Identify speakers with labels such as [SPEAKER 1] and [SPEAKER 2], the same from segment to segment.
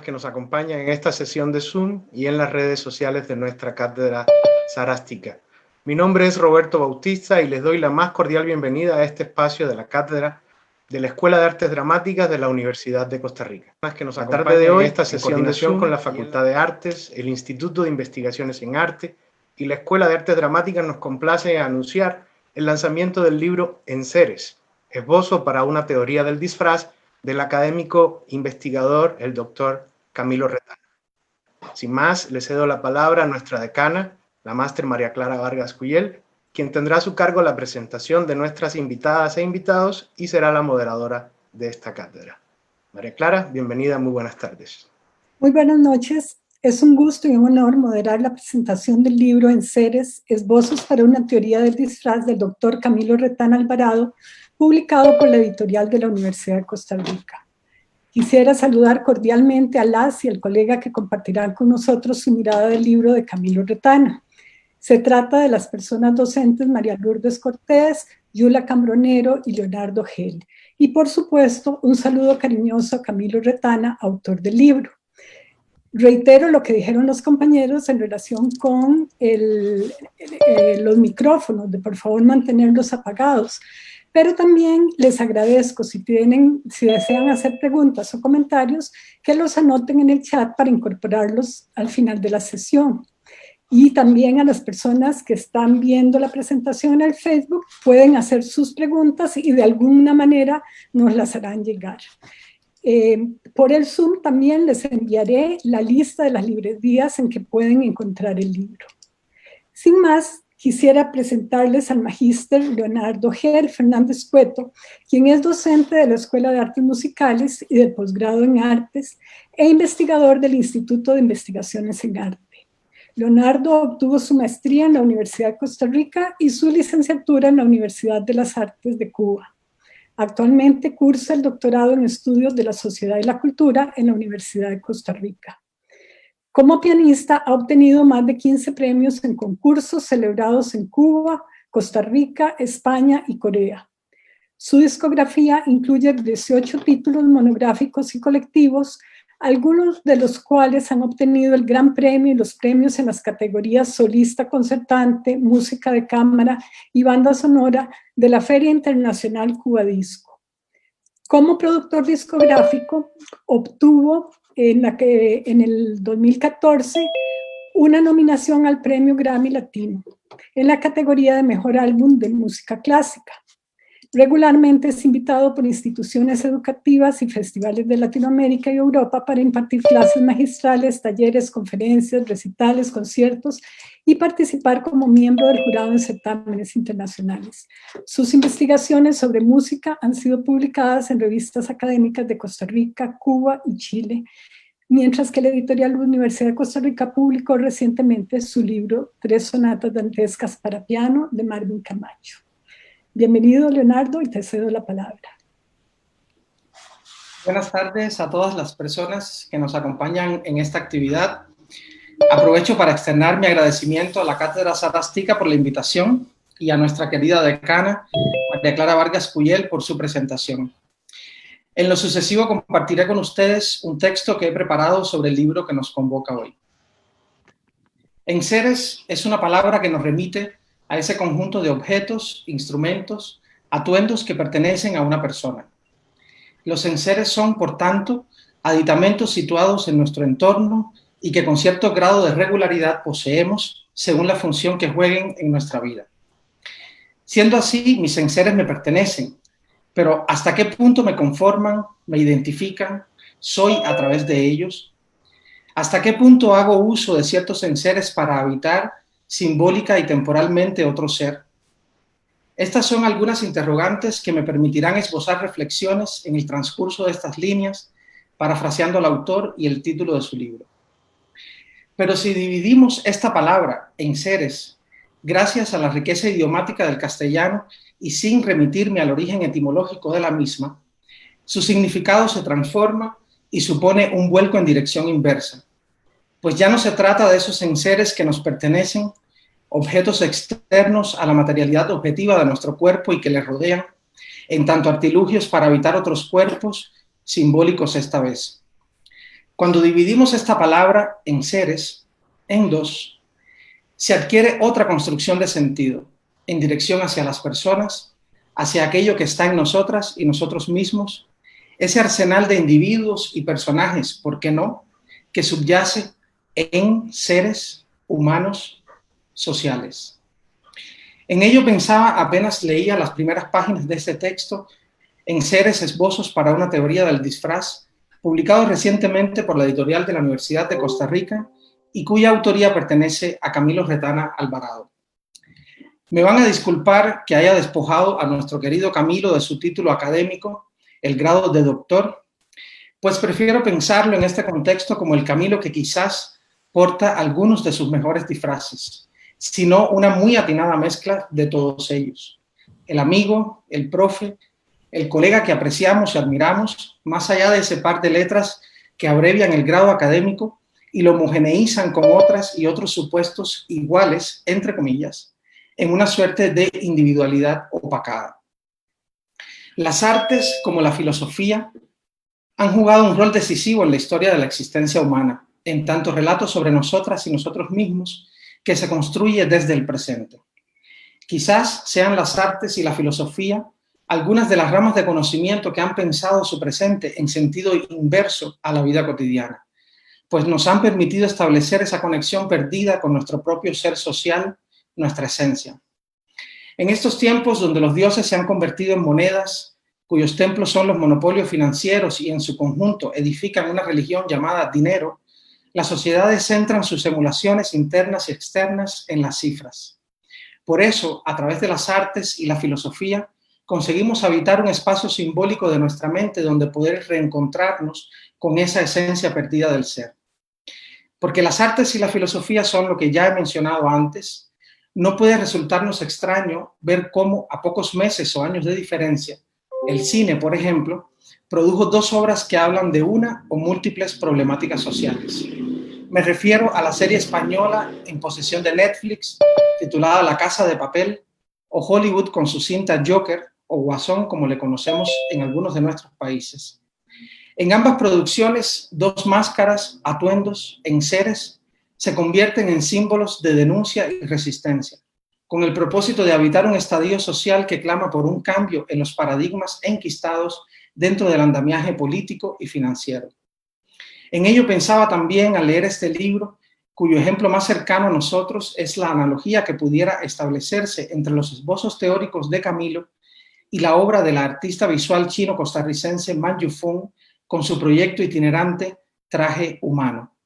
[SPEAKER 1] Que nos acompañan en esta sesión de Zoom y en las redes sociales de nuestra cátedra Sarástica. Mi nombre es Roberto Bautista y les doy la más cordial bienvenida a este espacio de la cátedra de la Escuela de Artes Dramáticas de la Universidad de Costa Rica. Que nos acompañan tarde de hoy, esta sesión de Zoom con la Facultad de Artes, el Instituto de Investigaciones en Arte y la Escuela de Artes Dramáticas nos complace anunciar el lanzamiento del libro Enseres, esbozo para una teoría del disfraz, del académico investigador, el doctor Camilo Retana. Sin más, le cedo la palabra a nuestra decana, la máster María Clara Vargas Cuyel, quien tendrá a su cargo la presentación de nuestras invitadas e invitados y será la moderadora de esta cátedra. María Clara, bienvenida, muy buenas tardes.
[SPEAKER 2] Muy buenas noches. Es un gusto y un honor moderar la presentación del libro Enseres, esbozos para una teoría del disfraz del doctor Camilo Retana Alvarado, publicado por la editorial de la Universidad de Costa Rica. Quisiera saludar cordialmente a las y al colega que compartirán con nosotros su mirada del libro de Camilo Retana. Se trata de las personas docentes María Lourdes Cortés, Yula Cambronero y Leonardo Gel. Y por supuesto, un saludo cariñoso a Camilo Retana, autor del libro. Reitero lo que dijeron los compañeros en relación con los micrófonos, de por favor mantenerlos apagados. Pero también les agradezco si desean hacer preguntas o comentarios, que los anoten en el chat para incorporarlos al final de la sesión. Y también a las personas que están viendo la presentación en el Facebook pueden hacer sus preguntas y de alguna manera nos las harán llegar. Por el Zoom también les enviaré la lista de las librerías en que pueden encontrar el libro. Sin más, quisiera presentarles al magíster Leonardo Gel Fernández Cueto, quien es docente de la Escuela de Artes Musicales y del posgrado en Artes e investigador del Instituto de Investigaciones en Arte. Leonardo obtuvo su maestría en la Universidad de Costa Rica y su licenciatura en la Universidad de las Artes de Cuba. Actualmente cursa el doctorado en Estudios de la Sociedad y la Cultura en la Universidad de Costa Rica. Como pianista ha obtenido más de 15 premios en concursos celebrados en Cuba, Costa Rica, España y Corea. Su discografía incluye 18 títulos monográficos y colectivos, algunos de los cuales han obtenido el Gran Premio y los premios en las categorías solista concertante, música de cámara y banda sonora de la Feria Internacional Cuba Disco. Como productor discográfico, obtuvo en el 2014 una nominación al Premio Grammy Latino en la categoría de Mejor Álbum de Música Clásica. Regularmente es invitado por instituciones educativas y festivales de Latinoamérica y Europa para impartir clases magistrales, talleres, conferencias, recitales, conciertos y participar como miembro del jurado en certámenes internacionales. Sus investigaciones sobre música han sido publicadas en revistas académicas de Costa Rica, Cuba y Chile, mientras que la editorial Universidad de Costa Rica publicó recientemente su libro 3 sonatas dantescas para piano de Marvin Camacho. Bienvenido, Leonardo, y te cedo la palabra.
[SPEAKER 3] Buenas tardes a todas las personas que nos acompañan en esta actividad. Aprovecho para externar mi agradecimiento a la Cátedra Sarástica por la invitación y a nuestra querida decana, María Clara Vargas Cuyel, por su presentación. En lo sucesivo compartiré con ustedes un texto que he preparado sobre el libro que nos convoca hoy. Enseres es una palabra que nos remite a ese conjunto de objetos, instrumentos, atuendos que pertenecen a una persona. Los enseres son, por tanto, aditamentos situados en nuestro entorno y que con cierto grado de regularidad poseemos según la función que jueguen en nuestra vida. Siendo así, mis enseres me pertenecen, pero ¿hasta qué punto me conforman, me identifican, soy a través de ellos? ¿Hasta qué punto hago uso de ciertos enseres para habitar simbólica y temporalmente otro ser? Estas son algunas interrogantes que me permitirán esbozar reflexiones en el transcurso de estas líneas, parafraseando al autor y el título de su libro. Pero si dividimos esta palabra en seres, gracias a la riqueza idiomática del castellano y sin remitirme al origen etimológico de la misma, su significado se transforma y supone un vuelco en dirección inversa, pues ya no se trata de esos enseres que nos pertenecen, objetos externos a la materialidad objetiva de nuestro cuerpo y que le rodean, en tanto artilugios para habitar otros cuerpos, simbólicos esta vez. Cuando dividimos esta palabra en seres, en dos, se adquiere otra construcción de sentido, en dirección hacia las personas, hacia aquello que está en nosotras y nosotros mismos, ese arsenal de individuos y personajes, ¿por qué no?, que subyace en seres humanos sociales. En ello pensaba apenas leía las primeras páginas de este texto, En seres, esbozos para una teoría del disfraz, publicado recientemente por la editorial de la Universidad de Costa Rica y cuya autoría pertenece a Camilo Retana Alvarado. Me van a disculpar que haya despojado a nuestro querido Camilo de su título académico, el grado de doctor, pues prefiero pensarlo en este contexto como el Camilo que quizás porta algunos de sus mejores disfraces, sino una muy atinada mezcla de todos ellos. El amigo, el profe, el colega que apreciamos y admiramos, más allá de ese par de letras que abrevian el grado académico y lo homogeneizan con otras y otros supuestos iguales, entre comillas, en una suerte de individualidad opacada. Las artes, como la filosofía, han jugado un rol decisivo en la historia de la existencia humana, en tanto relato sobre nosotras y nosotros mismos que se construye desde el presente. Quizás sean las artes y la filosofía algunas de las ramas de conocimiento que han pensado su presente en sentido inverso a la vida cotidiana, pues nos han permitido establecer esa conexión perdida con nuestro propio ser social, nuestra esencia. En estos tiempos donde los dioses se han convertido en monedas, cuyos templos son los monopolios financieros y en su conjunto edifican una religión llamada dinero, las sociedades centran sus emulaciones internas y externas en las cifras. Por eso, a través de las artes y la filosofía, conseguimos habitar un espacio simbólico de nuestra mente donde poder reencontrarnos con esa esencia perdida del ser. Porque las artes y la filosofía son lo que ya he mencionado antes, no puede resultarnos extraño ver cómo a pocos meses o años de diferencia, el cine, por ejemplo, produjo dos obras que hablan de una o múltiples problemáticas sociales. Me refiero a la serie española en posesión de Netflix, titulada La Casa de Papel, o Hollywood con su cinta Joker, o Guasón, como le conocemos en algunos de nuestros países. En ambas producciones, dos máscaras, atuendos, enseres, se convierten en símbolos de denuncia y resistencia, con el propósito de habitar un estadio social que clama por un cambio en los paradigmas enquistados dentro del andamiaje político y financiero. En ello pensaba también al leer este libro, cuyo ejemplo más cercano a nosotros es la analogía que pudiera establecerse entre los esbozos teóricos de Camilo y la obra del artista visual chino-costarricense Man Yufeng con su proyecto itinerante Traje Humano,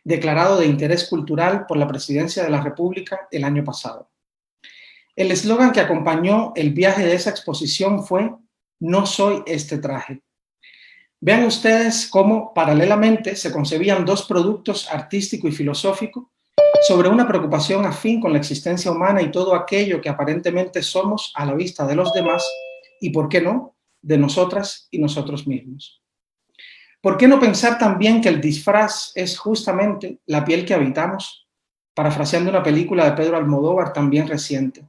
[SPEAKER 3] declarado de interés cultural por la Presidencia de la República el año pasado. El eslogan que acompañó el viaje de esa exposición fue "No soy este traje". Vean ustedes cómo paralelamente se concebían dos productos artístico y filosófico sobre una preocupación afín con la existencia humana y todo aquello que aparentemente somos a la vista de los demás y, ¿por qué no?, de nosotras y nosotros mismos. ¿Por qué no pensar también que el disfraz es justamente la piel que habitamos? Parafraseando una película de Pedro Almodóvar también reciente.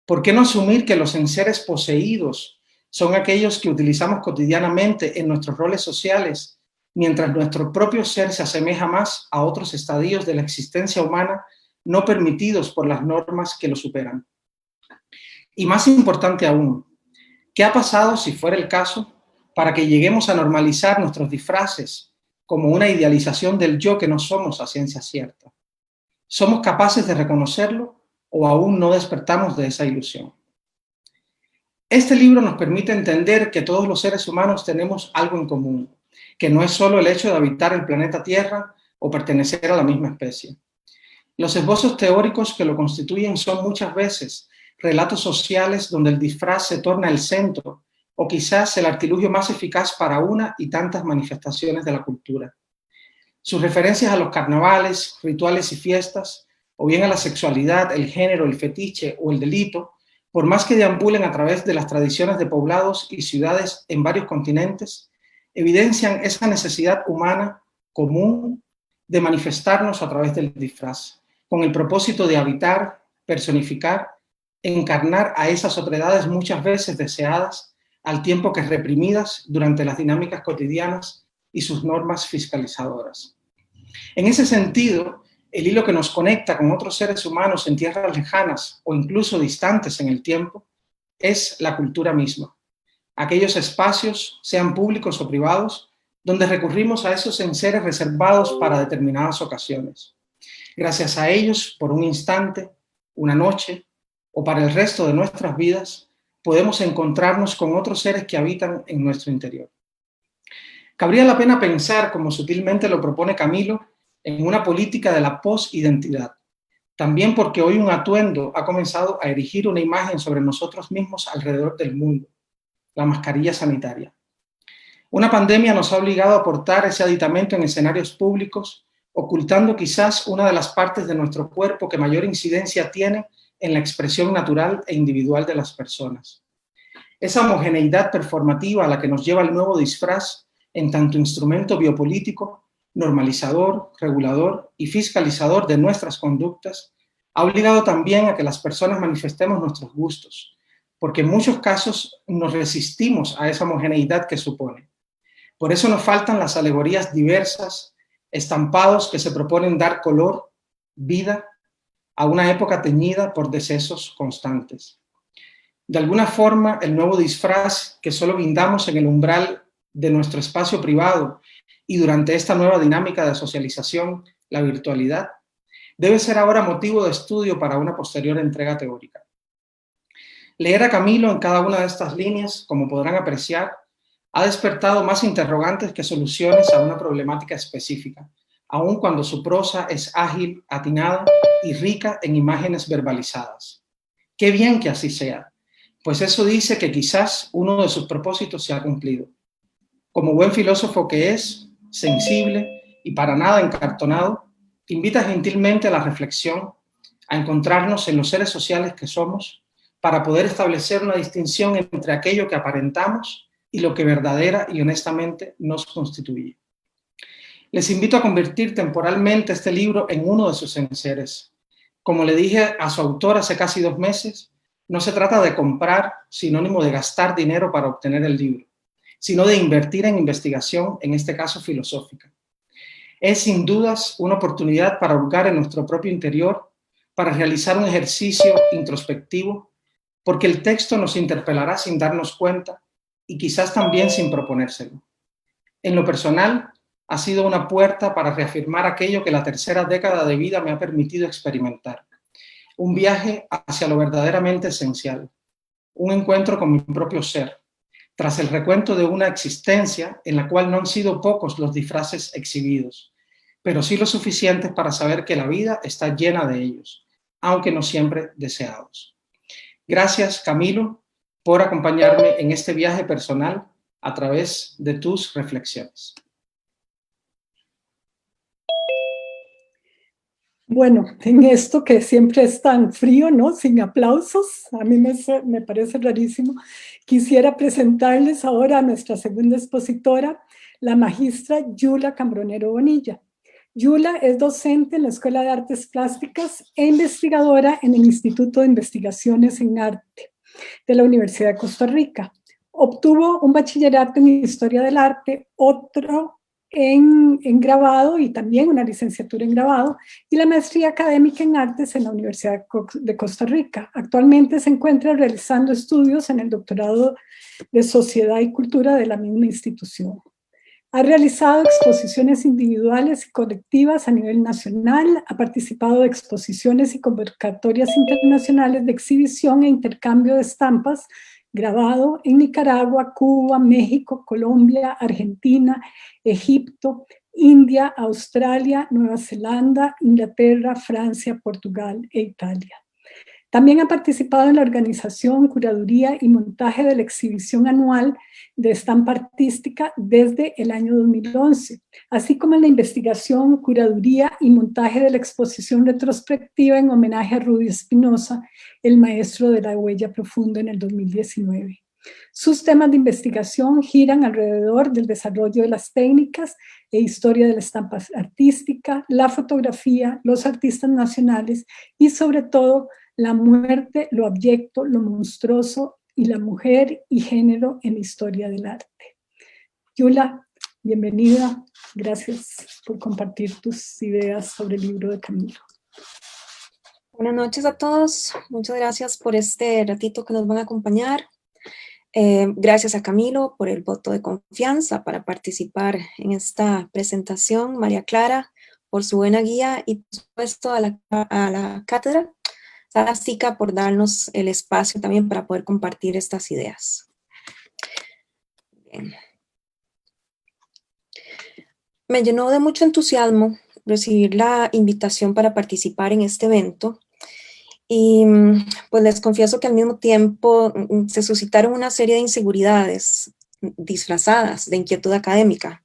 [SPEAKER 3] ¿Por qué no asumir que los enseres poseídos son aquellos que utilizamos cotidianamente en nuestros roles sociales, mientras nuestro propio ser se asemeja más a otros estadios de la existencia humana no permitidos por las normas que lo superan? Y más importante aún, ¿qué ha pasado, si fuera el caso, para que lleguemos a normalizar nuestros disfraces como una idealización del yo que no somos a ciencia cierta? ¿Somos capaces de reconocerlo o aún no despertamos de esa ilusión? Este libro nos permite entender que todos los seres humanos tenemos algo en común, que no es solo el hecho de habitar el planeta Tierra o pertenecer a la misma especie. Los esbozos teóricos que lo constituyen son muchas veces relatos sociales donde el disfraz se torna el centro o quizás el artilugio más eficaz para una y tantas manifestaciones de la cultura. Sus referencias a los carnavales, rituales y fiestas, o bien a la sexualidad, el género, el fetiche o el delito, por más que deambulen a través de las tradiciones de poblados y ciudades en varios continentes, evidencian esa necesidad humana común de manifestarnos a través del disfraz, con el propósito de habitar, personificar, encarnar a esas otredades muchas veces deseadas, al tiempo que reprimidas durante las dinámicas cotidianas y sus normas fiscalizadoras. En ese sentido, el hilo que nos conecta con otros seres humanos en tierras lejanas o incluso distantes en el tiempo es la cultura misma. Aquellos espacios, sean públicos o privados, donde recurrimos a esos enseres reservados para determinadas ocasiones. Gracias a ellos, por un instante, una noche o para el resto de nuestras vidas, podemos encontrarnos con otros seres que habitan en nuestro interior. Cabría la pena pensar, como sutilmente lo propone Camilo, en una política de la posidentidad. También porque hoy un atuendo ha comenzado a erigir una imagen sobre nosotros mismos alrededor del mundo, la mascarilla sanitaria. Una pandemia nos ha obligado a portar ese aditamento en escenarios públicos, ocultando quizás una de las partes de nuestro cuerpo que mayor incidencia tiene en la expresión natural e individual de las personas. Esa homogeneidad performativa a la que nos lleva el nuevo disfraz en tanto instrumento biopolítico, normalizador, regulador y fiscalizador de nuestras conductas, ha obligado también a que las personas manifestemos nuestros gustos, porque en muchos casos nos resistimos a esa homogeneidad que supone. Por eso nos faltan las alegorías diversas, estampados que se proponen dar color, vida, a una época teñida por decesos constantes. De alguna forma, el nuevo disfraz que solo guindamos en el umbral de nuestro espacio privado y durante esta nueva dinámica de socialización, la virtualidad, debe ser ahora motivo de estudio para una posterior entrega teórica. Leer a Camilo en cada una de estas líneas, como podrán apreciar, ha despertado más interrogantes que soluciones a una problemática específica, aun cuando su prosa es ágil, atinada y rica en imágenes verbalizadas. Qué bien que así sea, pues eso dice que quizás uno de sus propósitos se ha cumplido. Como buen filósofo que es, sensible y para nada encartonado, invita gentilmente a la reflexión, a encontrarnos en los seres sociales que somos, para poder establecer una distinción entre aquello que aparentamos y lo que verdadera y honestamente nos constituye. Les invito a convertir temporalmente este libro en uno de sus enseres. Como le dije a su autor hace casi 2 meses, no se trata de comprar, sinónimo de gastar dinero para obtener el libro, sino de invertir en investigación, en este caso filosófica. Es sin dudas una oportunidad para hurgar en nuestro propio interior, para realizar un ejercicio introspectivo, porque el texto nos interpelará sin darnos cuenta y quizás también sin proponérselo. En lo personal, ha sido una puerta para reafirmar aquello que la tercera década de vida me ha permitido experimentar. Un viaje hacia lo verdaderamente esencial, un encuentro con mi propio ser, tras el recuento de una existencia en la cual no han sido pocos los disfraces exhibidos, pero sí lo suficientes para saber que la vida está llena de ellos, aunque no siempre deseados. Gracias, Camilo, por acompañarme en este viaje personal a través de tus reflexiones.
[SPEAKER 2] Bueno, en esto que siempre es tan frío, ¿no? Sin aplausos, a mí me parece rarísimo. Quisiera presentarles ahora a nuestra segunda expositora, la magistra Yula Cambronero Bonilla. Yula es docente en la Escuela de Artes Plásticas e investigadora en el Instituto de Investigaciones en Arte de la Universidad de Costa Rica. Obtuvo un bachillerato en Historia del Arte, otro en grabado y también una licenciatura en grabado y la maestría académica en artes en la Universidad de Costa Rica. Actualmente se encuentra realizando estudios en el doctorado de Sociedad y Cultura de la misma institución. Ha realizado exposiciones individuales y colectivas a nivel nacional, ha participado de exposiciones y convocatorias internacionales de exhibición e intercambio de estampas grabado en Nicaragua, Cuba, México, Colombia, Argentina, Egipto, India, Australia, Nueva Zelanda, Inglaterra, Francia, Portugal e Italia. También ha participado en la organización, curaduría y montaje de la exhibición anual de estampa artística desde el año 2011, así como en la investigación, curaduría y montaje de la exposición retrospectiva en homenaje a Rudy Espinosa, el maestro de la huella profunda, en el 2019. Sus temas de investigación giran alrededor del desarrollo de las técnicas e historia de la estampa artística, la fotografía, los artistas nacionales y sobre todo la muerte, lo abyecto, lo monstruoso y la mujer y género en la historia del arte. Yula, bienvenida. Gracias por compartir tus ideas sobre el libro de Camilo.
[SPEAKER 4] Buenas noches a todos. Muchas gracias por este ratito que nos van a acompañar. Gracias a Camilo por el voto de confianza para participar en esta presentación. María Clara por su buena guía y por supuesto a la cátedra. Sarástica por darnos el espacio también para poder compartir estas ideas. Bien. Me llenó de mucho entusiasmo recibir la invitación para participar en este evento y pues les confieso que al mismo tiempo se suscitaron una serie de inseguridades disfrazadas de inquietud académica.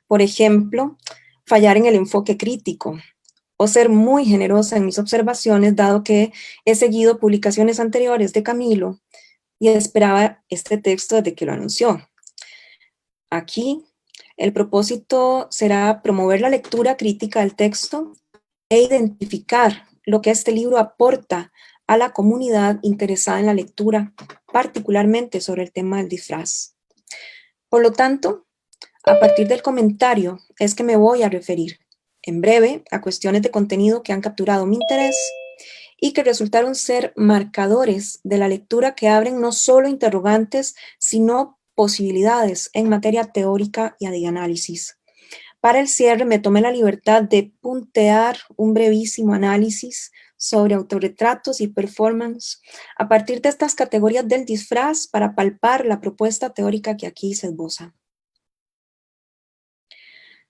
[SPEAKER 4] Por ejemplo, fallar en el enfoque crítico o ser muy generosa en mis observaciones, dado que he seguido publicaciones anteriores de Camilo y esperaba este texto desde que lo anunció. Aquí, el propósito será promover la lectura crítica del texto e identificar lo que este libro aporta a la comunidad interesada en la lectura, particularmente sobre el tema del disfraz. Por lo tanto, a partir del comentario es que me voy a referir en breve a cuestiones de contenido que han capturado mi interés y que resultaron ser marcadores de la lectura que abren no solo interrogantes, sino posibilidades en materia teórica y de análisis. Para el cierre me tomé la libertad de puntear un brevísimo análisis sobre autorretratos y performance a partir de estas categorías del disfraz para palpar la propuesta teórica que aquí se esboza.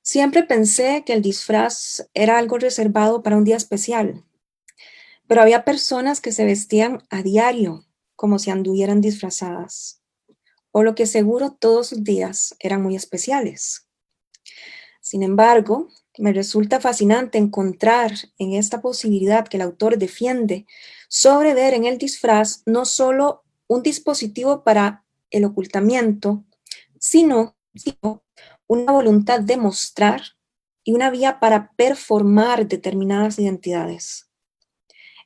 [SPEAKER 4] Siempre pensé que el disfraz era algo reservado para un día especial, pero había personas que se vestían a diario como si anduvieran disfrazadas, por lo que seguro todos sus días eran muy especiales. Sin embargo, me resulta fascinante encontrar en esta posibilidad que el autor defiende sobre ver en el disfraz no solo un dispositivo para el ocultamiento, sino una voluntad de mostrar y una vía para performar determinadas identidades.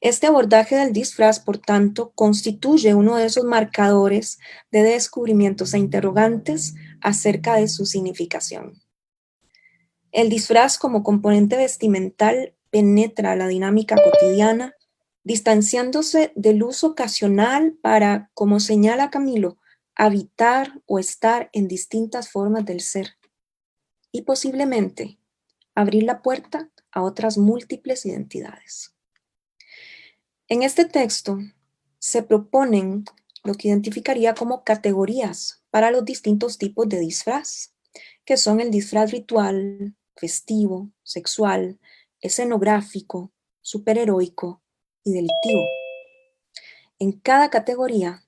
[SPEAKER 4] Este abordaje del disfraz, por tanto, constituye uno de esos marcadores de descubrimientos e interrogantes acerca de su significación. El disfraz como componente vestimental penetra la dinámica cotidiana, distanciándose del uso ocasional para, como señala Camilo, habitar o estar en distintas formas del ser y posiblemente abrir la puerta a otras múltiples identidades. En este texto se proponen lo que identificaría como categorías para los distintos tipos de disfraz, que son el disfraz ritual, festivo, sexual, escenográfico, superheroico y delictivo. En cada categoría,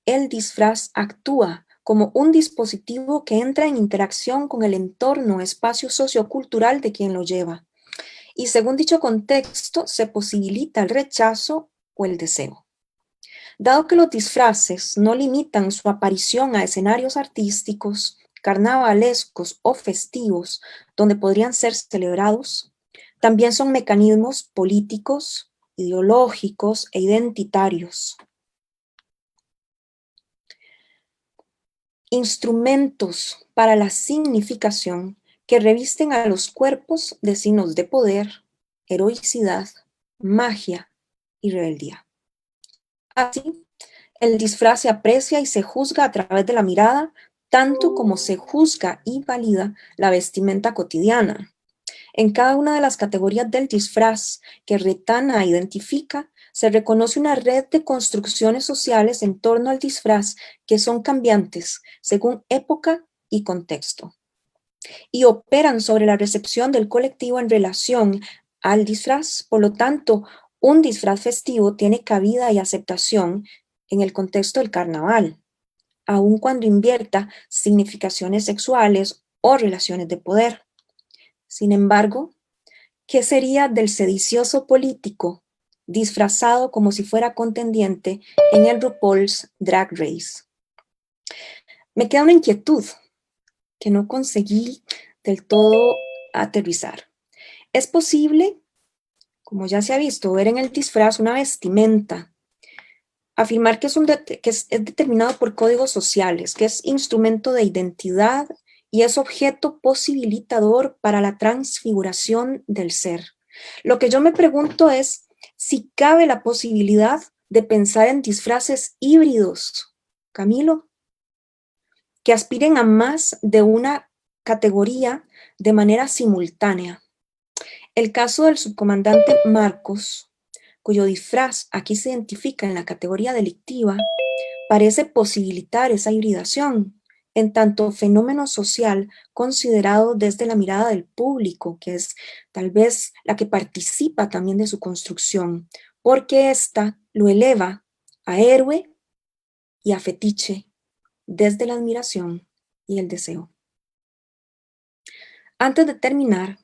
[SPEAKER 4] el disfraz actúa como un dispositivo que entra en interacción con el entorno, espacio sociocultural de quien lo lleva. Y según dicho contexto, se posibilita el rechazo o el deseo. Dado que los disfraces no limitan su aparición a escenarios artísticos, carnavalescos o festivos donde podrían ser celebrados, también son mecanismos políticos, ideológicos e identitarios. Instrumentos para la significación que revisten a los cuerpos de signos de poder, heroicidad, magia y rebeldía. Así, el disfraz se aprecia y se juzga a través de la mirada, tanto como se juzga y valida la vestimenta cotidiana. En cada una de las categorías del disfraz que Retana identifica, se reconoce una red de construcciones sociales en torno al disfraz que son cambiantes según época y contexto, y operan sobre la recepción del colectivo en relación al disfraz. Por lo tanto, un disfraz festivo tiene cabida y aceptación en el contexto del carnaval, aun cuando invierta significaciones sexuales o relaciones de poder. Sin embargo, ¿qué sería del sedicioso político disfrazado como si fuera contendiente en el RuPaul's Drag Race? Me queda una inquietud que no conseguí del todo aterrizar. Es posible, como ya se ha visto, ver en el disfraz una vestimenta, afirmar que es determinado por códigos sociales, que es instrumento de identidad y es objeto posibilitador para la transfiguración del ser. Lo que yo me pregunto es si cabe la posibilidad de pensar en disfraces híbridos, Camilo, que aspiren a más de una categoría de manera simultánea. El caso del subcomandante Marcos, cuyo disfraz aquí se identifica en la categoría delictiva, parece posibilitar esa hibridación, en tanto fenómeno social considerado desde la mirada del público, que es tal vez la que participa también de su construcción, porque ésta lo eleva a héroe y a fetiche desde la admiración y el deseo. Antes de terminar,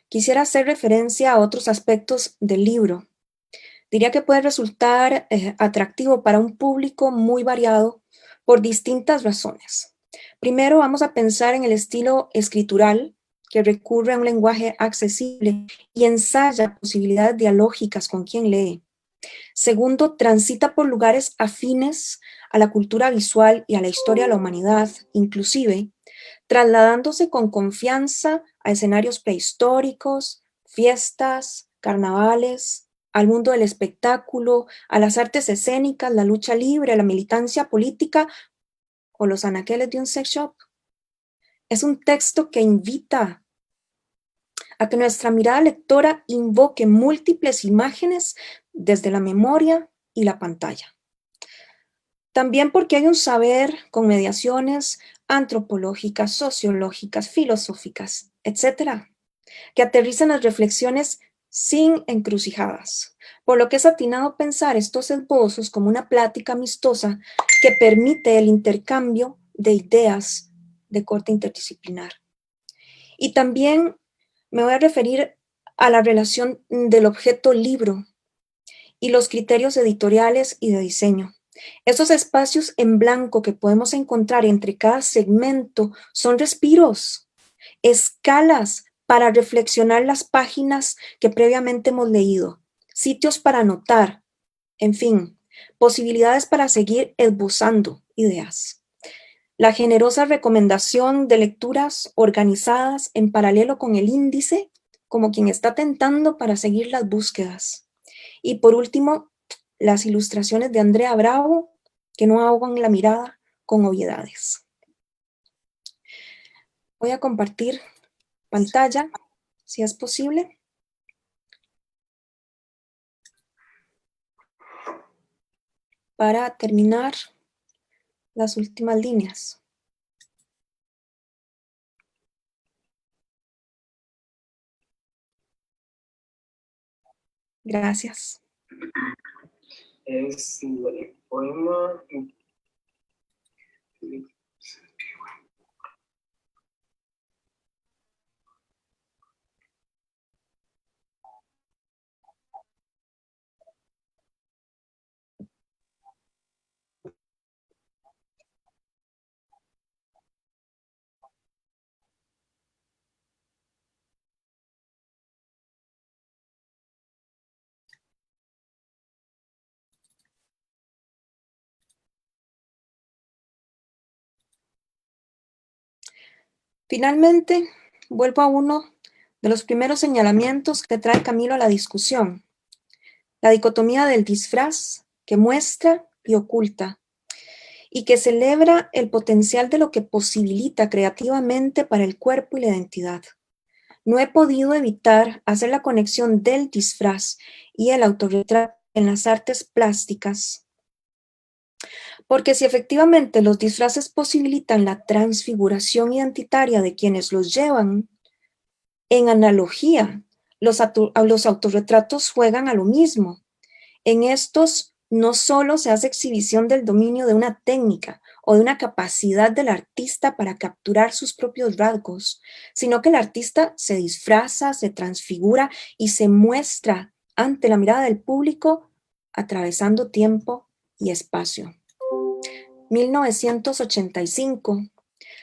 [SPEAKER 4] quisiera hacer referencia a otros aspectos del libro. Diría que puede resultar atractivo para un público muy variado por distintas razones. Primero, vamos a pensar en el estilo escritural, que recurre a un lenguaje accesible y ensaya posibilidades dialógicas con quien lee. Segundo, transita por lugares afines a la cultura visual y a la historia de la humanidad, inclusive trasladándose con confianza a escenarios prehistóricos, fiestas, carnavales, al mundo del espectáculo, a las artes escénicas, la lucha libre, la militancia política o los anaqueles de un sex shop. Es un texto que invita a que nuestra mirada lectora invoque múltiples imágenes desde la memoria y la pantalla. También porque hay un saber con mediaciones antropológicas, sociológicas, filosóficas, etcétera, que aterrizan las reflexiones sin encrucijadas, por lo que es atinado pensar estos esbozos como una plática amistosa que permite el intercambio de ideas de corte interdisciplinar. Y también me voy a referir a la relación del objeto libro y los criterios editoriales y de diseño. Esos espacios en blanco que podemos encontrar entre cada segmento son respiros, escalas para reflexionar las páginas que previamente hemos leído, sitios para anotar, en fin, posibilidades para seguir esbozando ideas. La generosa recomendación de lecturas organizadas en paralelo con el índice, como quien está tentando para seguir las búsquedas. Y por último, las ilustraciones de Andrea Bravo, que no ahogan la mirada con obviedades. Voy a compartir pantalla, si es posible. Para terminar las últimas líneas. Gracias.
[SPEAKER 1] Es el poema.
[SPEAKER 4] Finalmente, vuelvo a uno de los primeros señalamientos que trae Camilo a la discusión, la dicotomía del disfraz que muestra y oculta, y que celebra el potencial de lo que posibilita creativamente para el cuerpo y la identidad. No he podido evitar hacer la conexión del disfraz y el autorretrato en las artes plásticas, porque si efectivamente los disfraces posibilitan la transfiguración identitaria de quienes los llevan, en analogía, los autorretratos juegan a lo mismo. En estos no solo se hace exhibición del dominio de una técnica o de una capacidad del artista para capturar sus propios rasgos, sino que el artista se disfraza, se transfigura y se muestra ante la mirada del público atravesando tiempo y espacio. 1985.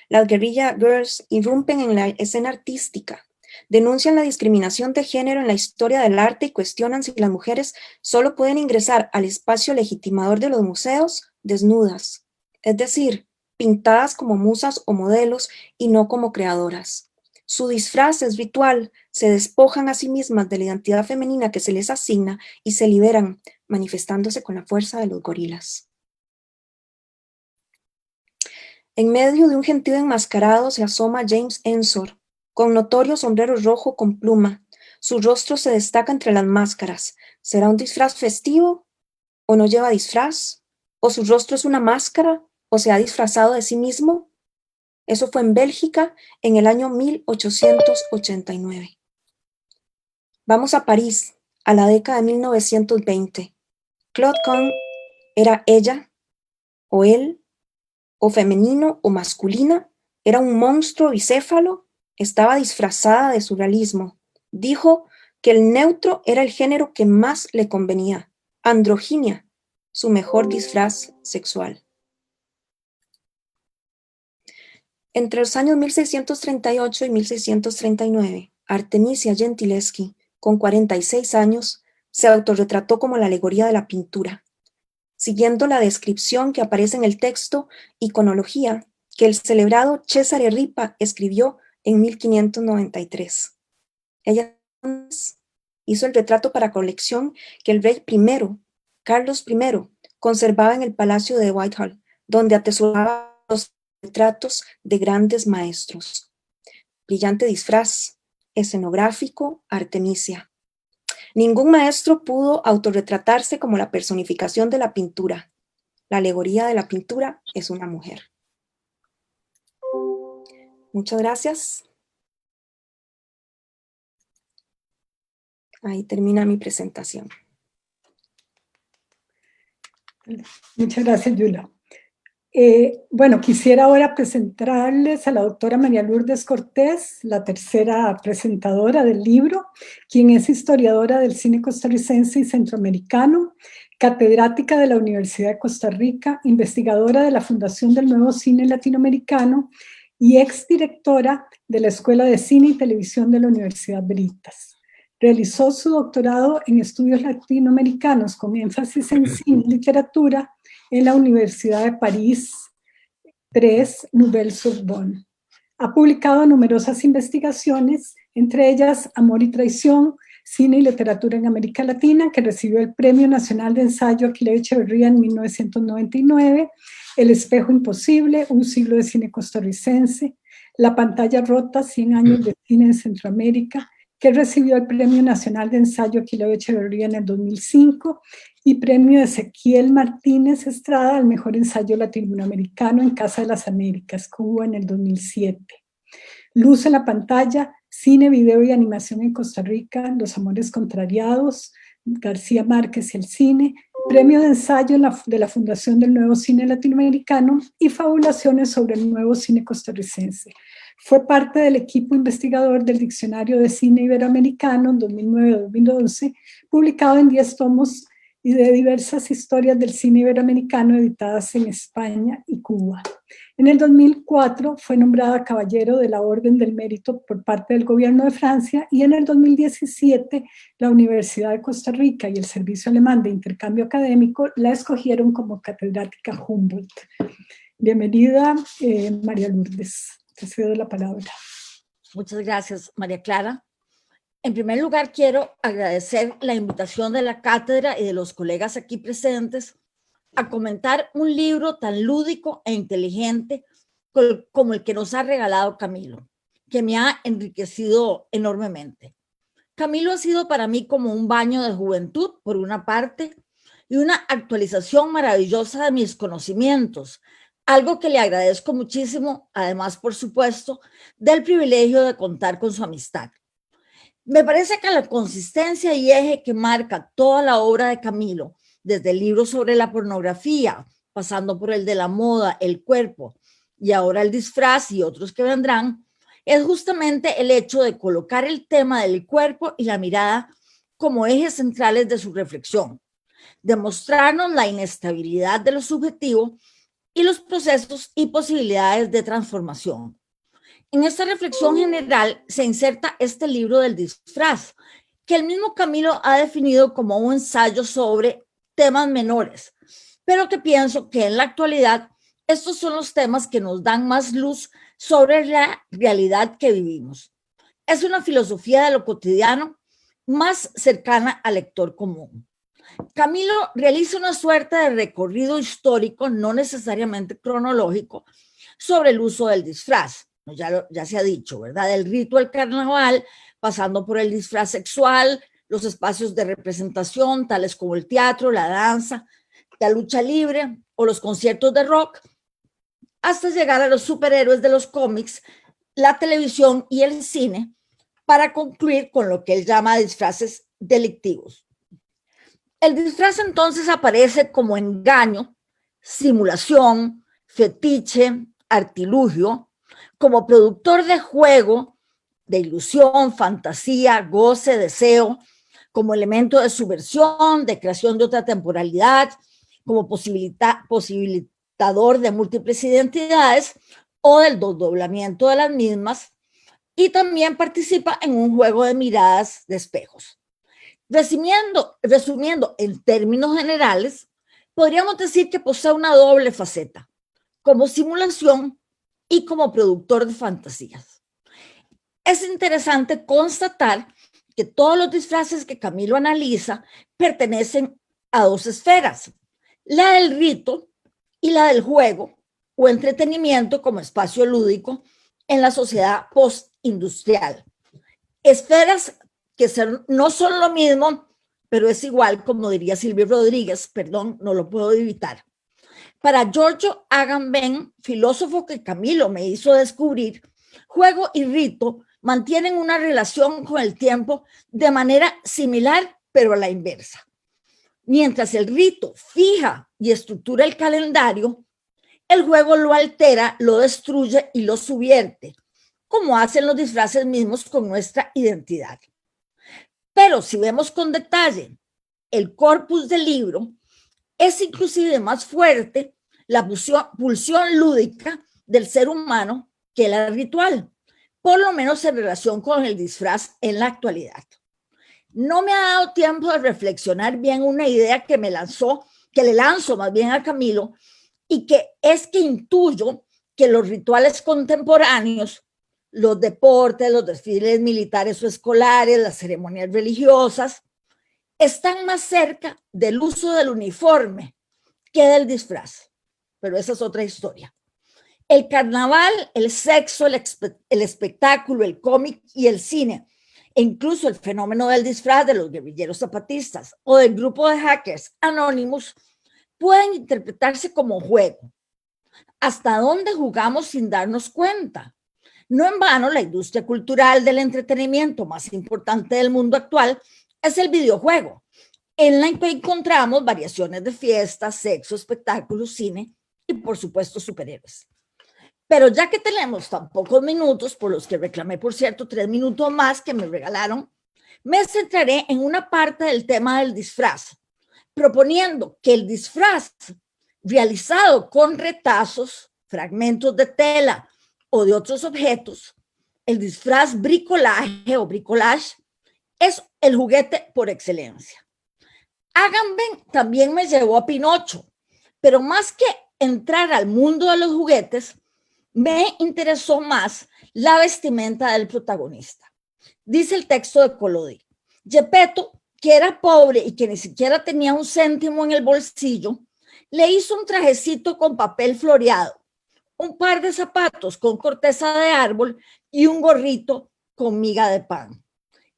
[SPEAKER 4] Las Guerrilla Girls irrumpen en la escena artística, denuncian la discriminación de género en la historia del arte y cuestionan si las mujeres solo pueden ingresar al espacio legitimador de los museos desnudas, es decir, pintadas como musas o modelos y no como creadoras. Su disfraz es ritual, se despojan a sí mismas de la identidad femenina que se les asigna y se liberan, manifestándose con la fuerza de los gorilas. En medio de un gentío enmascarado se asoma James Ensor, con notorio sombrero rojo con pluma. Su rostro se destaca entre las máscaras. ¿Será un disfraz festivo? ¿O no lleva disfraz? ¿O su rostro es una máscara? ¿O se ha disfrazado de sí mismo? Eso fue en Bélgica en el año 1889. Vamos a París, a la década de 1920. Claude Kahn era ella, o él, o femenino o masculina, era un monstruo bicéfalo, estaba disfrazada de surrealismo. Dijo que el neutro era el género que más le convenía, androginia, su mejor disfraz sexual. Entre los años 1638 y 1639, Artemisia Gentileschi, con 46 años, se autorretrató como la alegoría de la pintura, siguiendo la descripción que aparece en el texto Iconología que el celebrado Cesare Ripa escribió en 1593. Ella hizo el retrato para colección que el rey primero, Carlos I, conservaba en el Palacio de Whitehall, donde atesoraba los retratos de grandes maestros. Brillante disfraz, escenográfico, Artemisia. Ningún maestro pudo autorretratarse como la personificación de la pintura. La alegoría de la pintura es una mujer. Muchas gracias. Ahí termina mi presentación.
[SPEAKER 2] Muchas gracias, Yula. Bueno, quisiera ahora presentarles a la doctora María Lourdes Cortés, la tercera presentadora del libro, quien es historiadora del cine costarricense y centroamericano, catedrática de la Universidad de Costa Rica, investigadora de la Fundación del Nuevo Cine Latinoamericano y exdirectora de la Escuela de Cine y Televisión de la Universidad Veritas. Realizó su doctorado en estudios latinoamericanos con énfasis en cine y literatura en la Universidad de París III, Nouvelle-Sorbonne. Ha publicado numerosas investigaciones, entre ellas Amor y Traición, Cine y Literatura en América Latina, que recibió el Premio Nacional de Ensayo Aquileo Echeverría en 1999, El Espejo Imposible, un siglo de cine costarricense, La Pantalla Rota, 100 años de cine en Centroamérica, que recibió el Premio Nacional de Ensayo Aquileo Echeverría en el 2005 y Premio Ezequiel Martínez Estrada al Mejor Ensayo Latinoamericano en Casa de las Américas, Cuba, en el 2007. Luz en la Pantalla, Cine, Video y Animación en Costa Rica, Los Amores Contrariados, García Márquez y el Cine, Premio de Ensayo de la Fundación del Nuevo Cine Latinoamericano y Fabulaciones sobre el Nuevo Cine Costarricense. Fue parte del equipo investigador del Diccionario de Cine Iberoamericano 2009-2011, publicado en 10 tomos y de diversas historias del cine iberoamericano editadas en España y Cuba. En el 2004 fue nombrada Caballero de la Orden del Mérito por parte del Gobierno de Francia y en el 2017 la Universidad de Costa Rica y el Servicio Alemán de Intercambio Académico la escogieron como catedrática Humboldt. Bienvenida, María Lourdes. Te cedo la palabra.
[SPEAKER 5] Muchas gracias, María Clara. En primer lugar, quiero agradecer la invitación de la cátedra y de los colegas aquí presentes a comentar un libro tan lúdico e inteligente como el que nos ha regalado Camilo, que me ha enriquecido enormemente. Camilo ha sido para mí como un baño de juventud, por una parte, y una actualización maravillosa de mis conocimientos, algo que le agradezco muchísimo, además, por supuesto, del privilegio de contar con su amistad. Me parece que la consistencia y eje que marca toda la obra de Camilo, desde el libro sobre la pornografía, pasando por el de la moda, el cuerpo, y ahora el disfraz y otros que vendrán, es justamente el hecho de colocar el tema del cuerpo y la mirada como ejes centrales de su reflexión, de mostrarnos la inestabilidad de lo subjetivo y los procesos y posibilidades de transformación. En esta reflexión general se inserta este libro del disfraz, que el mismo Camilo ha definido como un ensayo sobre temas menores, pero que pienso que en la actualidad estos son los temas que nos dan más luz sobre la realidad que vivimos. Es una filosofía de lo cotidiano más cercana al lector común. Camilo realiza una suerte de recorrido histórico, no necesariamente cronológico, sobre el uso del disfraz. Ya se ha dicho, ¿verdad? Del rito del carnaval, pasando por el disfraz sexual, los espacios de representación, tales como el teatro, la danza, la lucha libre o los conciertos de rock, hasta llegar a los superhéroes de los cómics, la televisión y el cine, para concluir con lo que él llama disfraces delictivos. El disfraz entonces aparece como engaño, simulación, fetiche, artilugio, como productor de juego, de ilusión, fantasía, goce, deseo, como elemento de subversión, de creación de otra temporalidad, como posibilitador de múltiples identidades o del desdoblamiento de las mismas, y también participa en un juego de miradas de espejos. Resumiendo en términos generales, podríamos decir que posee una doble faceta, como simulación y como productor de fantasías. Es interesante constatar que todos los disfraces que Camilo analiza pertenecen a dos esferas, la del rito y la del juego o entretenimiento como espacio lúdico en la sociedad postindustrial. Esferas que no son lo mismo, pero es igual, como diría Silvio Rodríguez, perdón, no lo puedo evitar. Para Giorgio Agamben, filósofo que Camilo me hizo descubrir, juego y rito mantienen una relación con el tiempo de manera similar, pero a la inversa. Mientras el rito fija y estructura el calendario, el juego lo altera, lo destruye y lo subvierte, como hacen los disfraces mismos con nuestra identidad. Pero si vemos con detalle el corpus del libro, es inclusive más fuerte la pulsión lúdica del ser humano que la ritual, por lo menos en relación con el disfraz en la actualidad. No me ha dado tiempo de reflexionar bien una idea que le lanzo más bien a Camilo, y que es que intuyo que los rituales contemporáneos, los deportes, los desfiles militares o escolares, las ceremonias religiosas, están más cerca del uso del uniforme que del disfraz. Pero esa es otra historia. El carnaval, el sexo, el espectáculo, el cómic y el cine, e incluso el fenómeno del disfraz de los guerrilleros zapatistas o del grupo de hackers anónimos, pueden interpretarse como juego. ¿Hasta dónde jugamos sin darnos cuenta? No en vano, la industria cultural del entretenimiento más importante del mundo actual es el videojuego, en la que encontramos variaciones de fiestas, sexo, espectáculos, cine y, por supuesto, superhéroes. Pero ya que tenemos tan pocos minutos, por los que reclamé, por cierto, 3 minutos más que me regalaron, me centraré en una parte del tema del disfraz, proponiendo que el disfraz realizado con retazos, fragmentos de tela o de otros objetos, el disfraz bricolaje o bricolage, es el juguete por excelencia. Agamben también me llevó a Pinocho, pero más que entrar al mundo de los juguetes, me interesó más la vestimenta del protagonista. Dice el texto de Collodi: Geppetto, que era pobre y que ni siquiera tenía un céntimo en el bolsillo, le hizo un trajecito con papel floreado, un par de zapatos con corteza de árbol y un gorrito con miga de pan.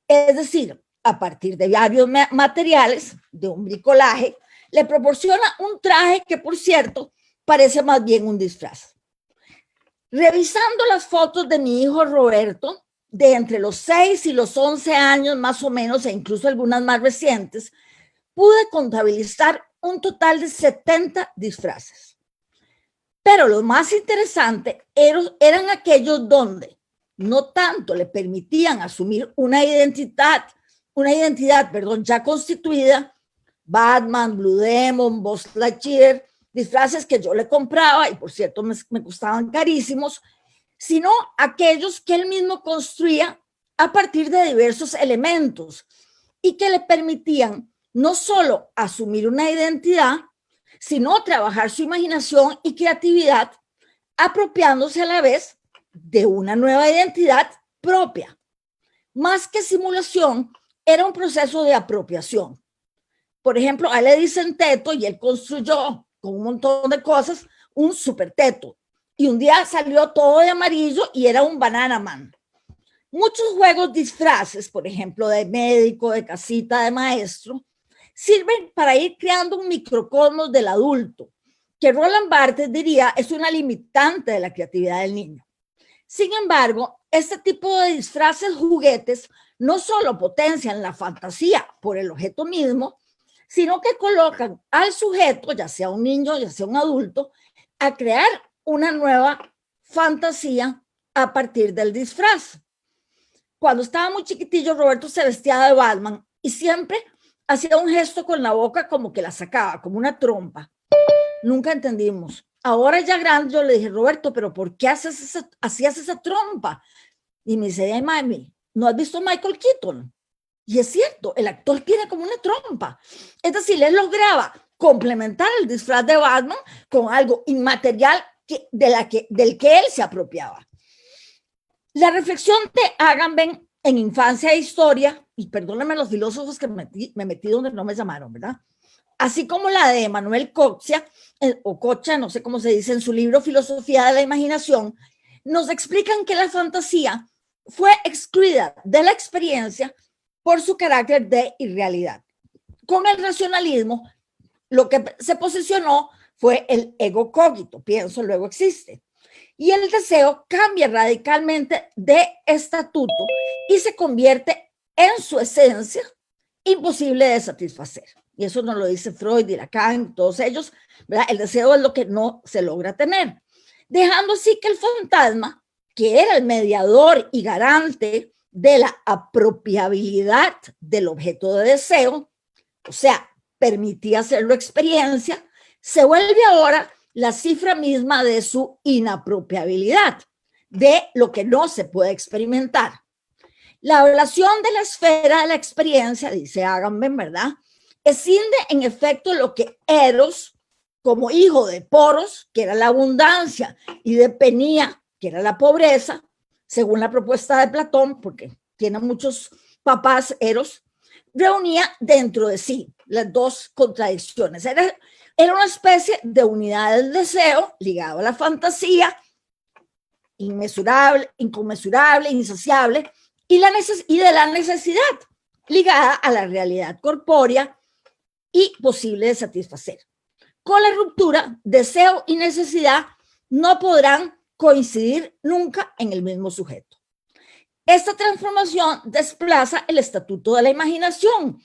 [SPEAKER 5] Es decir, a partir de varios materiales de un bricolaje, le proporciona un traje que, por cierto, parece más bien un disfraz. Revisando las fotos de mi hijo Roberto, de entre los 6 y los 11 años más o menos, e incluso algunas más recientes, pude contabilizar un total de 70 disfraces. Pero lo más interesante eran aquellos donde no tanto le permitían asumir una identidad ya constituida, Batman, Blue Demon, Buzz Lightyear, disfraces que yo le compraba y por cierto me costaban carísimos, sino aquellos que él mismo construía a partir de diversos elementos y que le permitían no solo asumir una identidad, sino trabajar su imaginación y creatividad, apropiándose a la vez de una nueva identidad propia. Más que simulación, era un proceso de apropiación. Por ejemplo, a él le dicen teto y él construyó con un montón de cosas un super teto. Y un día salió todo de amarillo y era un Banana Man. Muchos juegos disfraces, por ejemplo, de médico, de casita, de maestro, sirven para ir creando un microcosmos del adulto, que Roland Barthes diría es una limitante de la creatividad del niño. Sin embargo, este tipo de disfraces juguetes no solo potencian la fantasía por el objeto mismo, sino que colocan al sujeto, ya sea un niño, ya sea un adulto, a crear una nueva fantasía a partir del disfraz. Cuando estaba muy chiquitillo, Roberto se vestía de Batman y siempre hacía un gesto con la boca como que la sacaba, como una trompa. Nunca entendimos. Ahora ya grande yo le dije, Roberto, ¿pero por qué hacías esa trompa? Y me dice, ay, mami, ¿no has visto Michael Keaton? Y es cierto, el actor tiene como una trompa. Es decir, él lograba complementar el disfraz de Batman con algo inmaterial del que él se apropiaba. La reflexión de Agamben en Infancia e Historia, y perdónenme los filósofos que me metí donde no me llamaron, ¿verdad? Así como la de Manuel Cocha, o Cocha, no sé cómo se dice, en su libro Filosofía de la Imaginación, nos explican que la fantasía fue excluida de la experiencia por su carácter de irrealidad. Con el racionalismo, lo que se posicionó fue el ego cogito, pienso, luego existe. Y el deseo cambia radicalmente de estatuto y se convierte en su esencia imposible de satisfacer. Y eso nos lo dice Freud y Lacan, todos ellos, ¿verdad? El deseo es lo que no se logra tener. Dejando así que el fantasma, que era el mediador y garante de la apropiabilidad del objeto de deseo, o sea, permitía hacerlo experiencia, se vuelve ahora la cifra misma de su inapropiabilidad, de lo que no se puede experimentar. La ablación de la esfera de la experiencia, dice Agamben, ¿verdad?, escinde en efecto lo que Eros, como hijo de Poros, que era la abundancia, y de Penía, que era la pobreza, según la propuesta de Platón, porque tiene muchos papás Eros, reunía dentro de sí las dos contradicciones. Era una especie de unidad del deseo ligado a la fantasía, inmesurable, inconmensurable, insaciable, y de la necesidad ligada a la realidad corpórea y posible de satisfacer. Con la ruptura, deseo y necesidad no podrán coincidir nunca en el mismo sujeto. Esta transformación desplaza el estatuto de la imaginación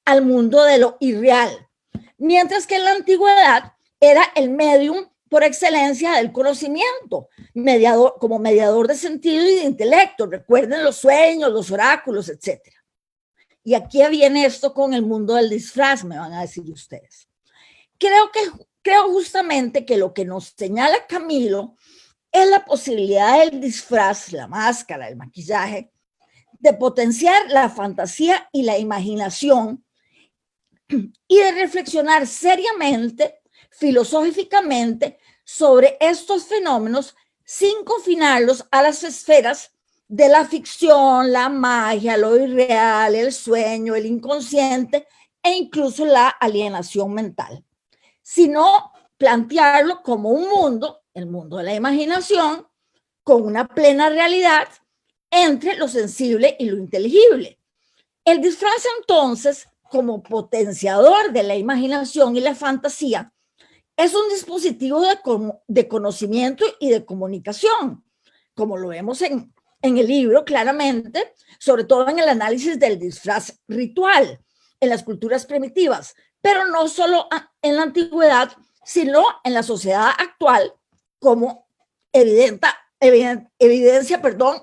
[SPEAKER 5] al mundo de lo irreal, mientras que en la antigüedad era el medium por excelencia del conocimiento, como mediador de sentido y de intelecto. Recuerden los sueños, los oráculos, etc. Y aquí viene esto con el mundo del disfraz, me van a decir ustedes. Creo justamente que lo que nos señala Camilo es la posibilidad del disfraz, la máscara, el maquillaje, de potenciar la fantasía y la imaginación y de reflexionar seriamente, filosóficamente, sobre estos fenómenos sin confinarlos a las esferas de la ficción, la magia, lo irreal, el sueño, el inconsciente e incluso la alienación mental, sino plantearlo como un mundo, el mundo de la imaginación, con una plena realidad entre lo sensible y lo inteligible. El disfraz, entonces, como potenciador de la imaginación y la fantasía, es un dispositivo de conocimiento y de comunicación, como lo vemos en el libro claramente, sobre todo en el análisis del disfraz ritual en las culturas primitivas, pero no solo en la antigüedad, sino en la sociedad actual, como evidencia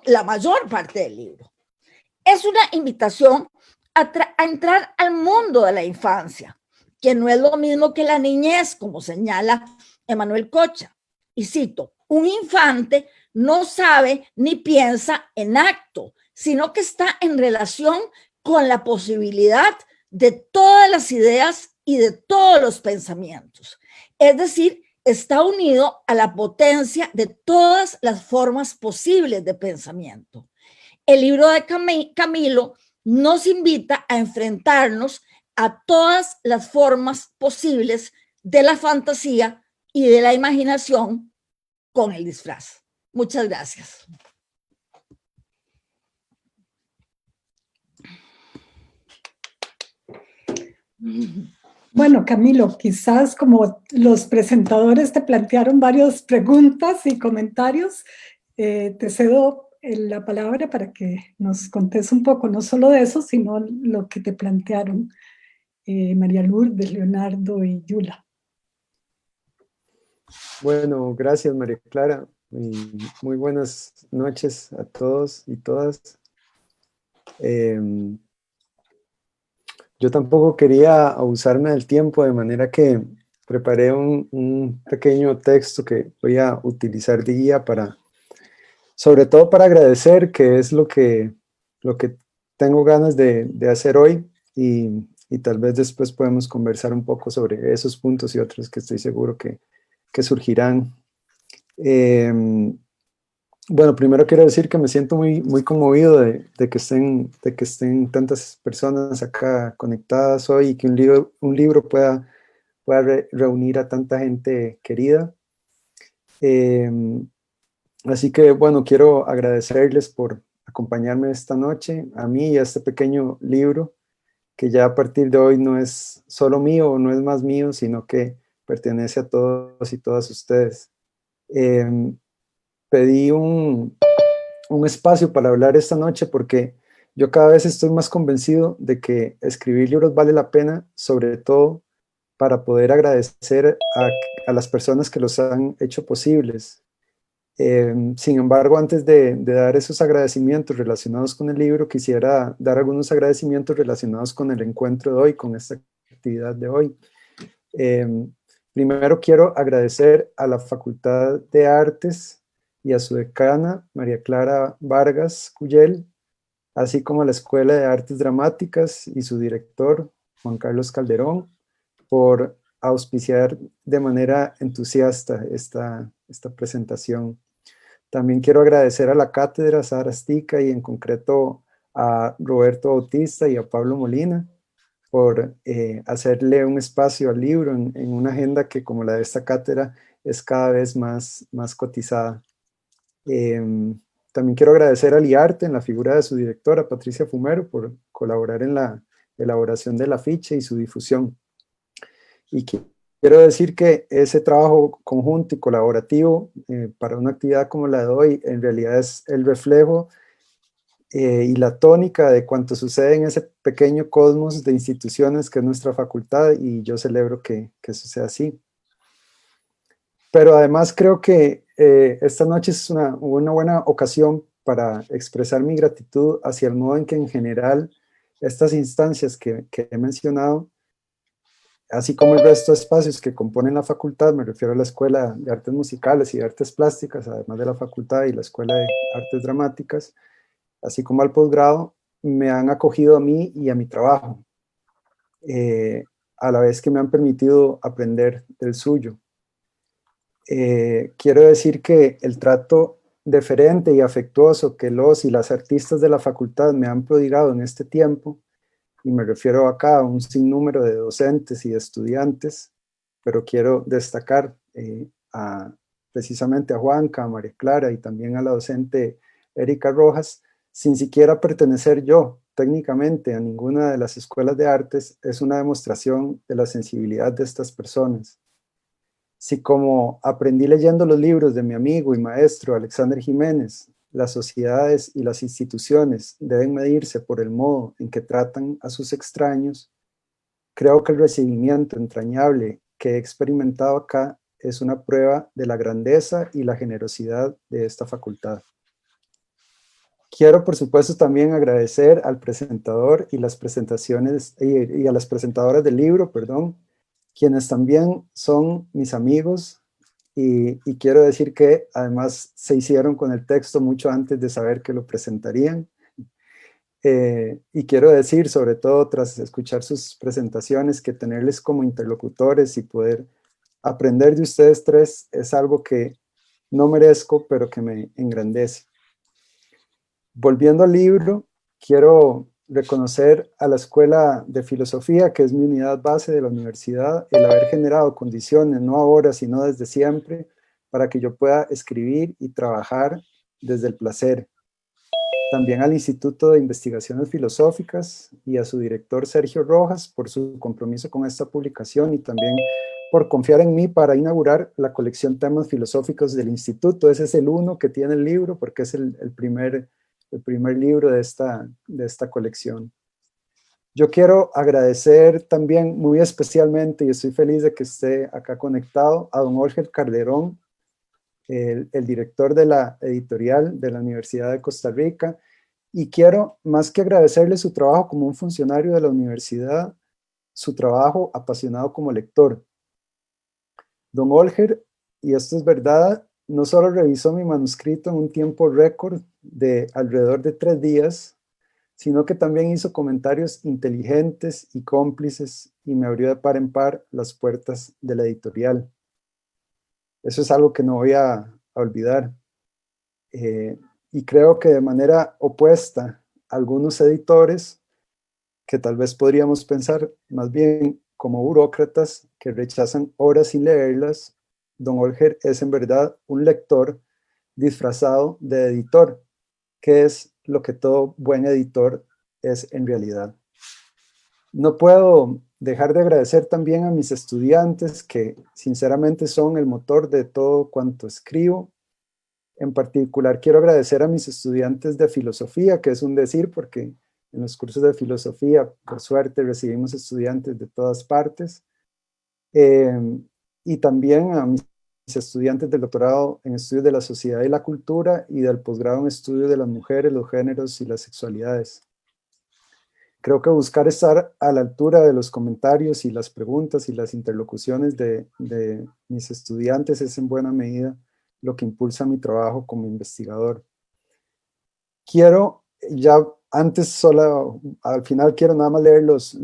[SPEAKER 5] la mayor parte del libro. Es una invitación a entrar al mundo de la infancia, que no es lo mismo que la niñez, como señala Emanuel Cocha. Y cito, un infante no sabe ni piensa en acto, sino que está en relación con la posibilidad de todas las ideas y de todos los pensamientos. Es decir, está unido a la potencia de todas las formas posibles de pensamiento. El libro de Camilo nos invita a enfrentarnos a todas las formas posibles de la fantasía y de la imaginación con el disfraz. Muchas gracias.
[SPEAKER 2] Bueno, Camilo, quizás como los presentadores te plantearon varias preguntas y comentarios, te cedo la palabra para que nos contes un poco, no solo de eso, sino lo que te plantearon María Lourdes, Leonardo y Yula.
[SPEAKER 6] Bueno, gracias María Clara y muy buenas noches a todos y todas. Yo tampoco quería abusarme del tiempo, de manera que preparé un pequeño texto que voy a utilizar de guía sobre todo para agradecer, que es lo que tengo ganas de hacer hoy, y tal vez después podemos conversar un poco sobre esos puntos y otros que estoy seguro que surgirán. Bueno, primero quiero decir que me siento muy, muy conmovido de que estén tantas personas acá conectadas hoy, y que un libro pueda reunir a tanta gente querida. Así que, bueno, quiero agradecerles por acompañarme esta noche, a mí y a este pequeño libro, que ya a partir de hoy no es solo mío, no es más mío, sino que pertenece a todos y todas ustedes. Pedí un espacio para hablar esta noche porque yo cada vez estoy más convencido de que escribir libros vale la pena, sobre todo para poder agradecer a las personas que los han hecho posibles. Sin embargo, antes de dar esos agradecimientos relacionados con el libro, quisiera dar algunos agradecimientos relacionados con el encuentro de hoy, con esta actividad de hoy. Primero quiero agradecer a la Facultad de Artes y a su decana, María Clara Vargas Cuyel, así como a la Escuela de Artes Dramáticas y su director, Juan Carlos Calderón, por auspiciar de manera entusiasta esta presentación. También quiero agradecer a la cátedra Sarastica y en concreto a Roberto Bautista y a Pablo Molina por hacerle un espacio al libro en una agenda que, como la de esta cátedra, es cada vez más cotizada. También quiero agradecer a Liarte, en la figura de su directora, Patricia Fumero, por colaborar en la elaboración del afiche y su difusión. Y quiero decir que ese trabajo conjunto y colaborativo para una actividad como la de hoy, en realidad es el reflejo y la tónica de cuanto sucede en ese pequeño cosmos de instituciones que es nuestra facultad, y yo celebro que eso sea así. Pero además creo que esta noche es una buena ocasión para expresar mi gratitud hacia el modo en que en general estas instancias que he mencionado, así como el resto de espacios que componen la facultad, me refiero a la Escuela de Artes Musicales y de Artes Plásticas, además de la facultad, y la Escuela de Artes Dramáticas, así como al posgrado, me han acogido a mí y a mi trabajo, a la vez que me han permitido aprender del suyo. Quiero decir que el trato deferente y afectuoso que los y las artistas de la facultad me han prodigado en este tiempo, y me refiero acá a un sinnúmero de docentes y de estudiantes, pero quiero destacar precisamente a Juanca, a María Clara y también a la docente Erika Rojas, sin siquiera pertenecer yo técnicamente a ninguna de las escuelas de artes, es una demostración de la sensibilidad de estas personas. Si como aprendí leyendo los libros de mi amigo y maestro Alexander Jiménez, las sociedades y las instituciones deben medirse por el modo en que tratan a sus extraños, creo que el recibimiento entrañable que he experimentado acá es una prueba de la grandeza y la generosidad de esta facultad. Quiero, por supuesto, también agradecer al presentador y a las presentadoras del libro, quienes también son mis amigos, y quiero decir que además se hicieron con el texto mucho antes de saber que lo presentarían. Y quiero decir, sobre todo tras escuchar sus presentaciones, que tenerles como interlocutores y poder aprender de ustedes tres es algo que no merezco, pero que me engrandece. Volviendo al libro, quiero reconocer a la Escuela de Filosofía, que es mi unidad base de la universidad, el haber generado condiciones, no ahora, sino desde siempre, para que yo pueda escribir y trabajar desde el placer. También al Instituto de Investigaciones Filosóficas y a su director Sergio Rojas por su compromiso con esta publicación y también por confiar en mí para inaugurar la colección Temas Filosóficos del Instituto. Ese es el uno que tiene el libro porque es el primer libro de esta colección. Yo quiero agradecer también muy especialmente, y estoy feliz de que esté acá conectado, a don Olger Calderón, el director de la editorial de la Universidad de Costa Rica, y quiero, más que agradecerle su trabajo como un funcionario de la universidad, su trabajo apasionado como lector. Don Olger, y esto es verdad, no solo revisó mi manuscrito en un tiempo récord de alrededor de 3 días, sino que también hizo comentarios inteligentes y cómplices y me abrió de par en par las puertas de la editorial. Eso es algo que no voy a olvidar. Y creo que de manera opuesta, algunos editores, que tal vez podríamos pensar más bien como burócratas que rechazan obras sin leerlas, don Olger es en verdad un lector disfrazado de editor, que es lo que todo buen editor es en realidad. No puedo dejar de agradecer también a mis estudiantes que sinceramente son el motor de todo cuanto escribo. En particular quiero agradecer a mis estudiantes de filosofía, que es un decir porque en los cursos de filosofía, por suerte, recibimos estudiantes de todas partes. Y también a mis estudiantes del doctorado en estudios de la sociedad y la cultura y del posgrado en estudios de las mujeres, los géneros y las sexualidades. Creo que buscar estar a la altura de los comentarios y las preguntas y las interlocuciones de mis estudiantes es en buena medida lo que impulsa mi trabajo como investigador. Quiero, ya antes, solo al final quiero nada más leer los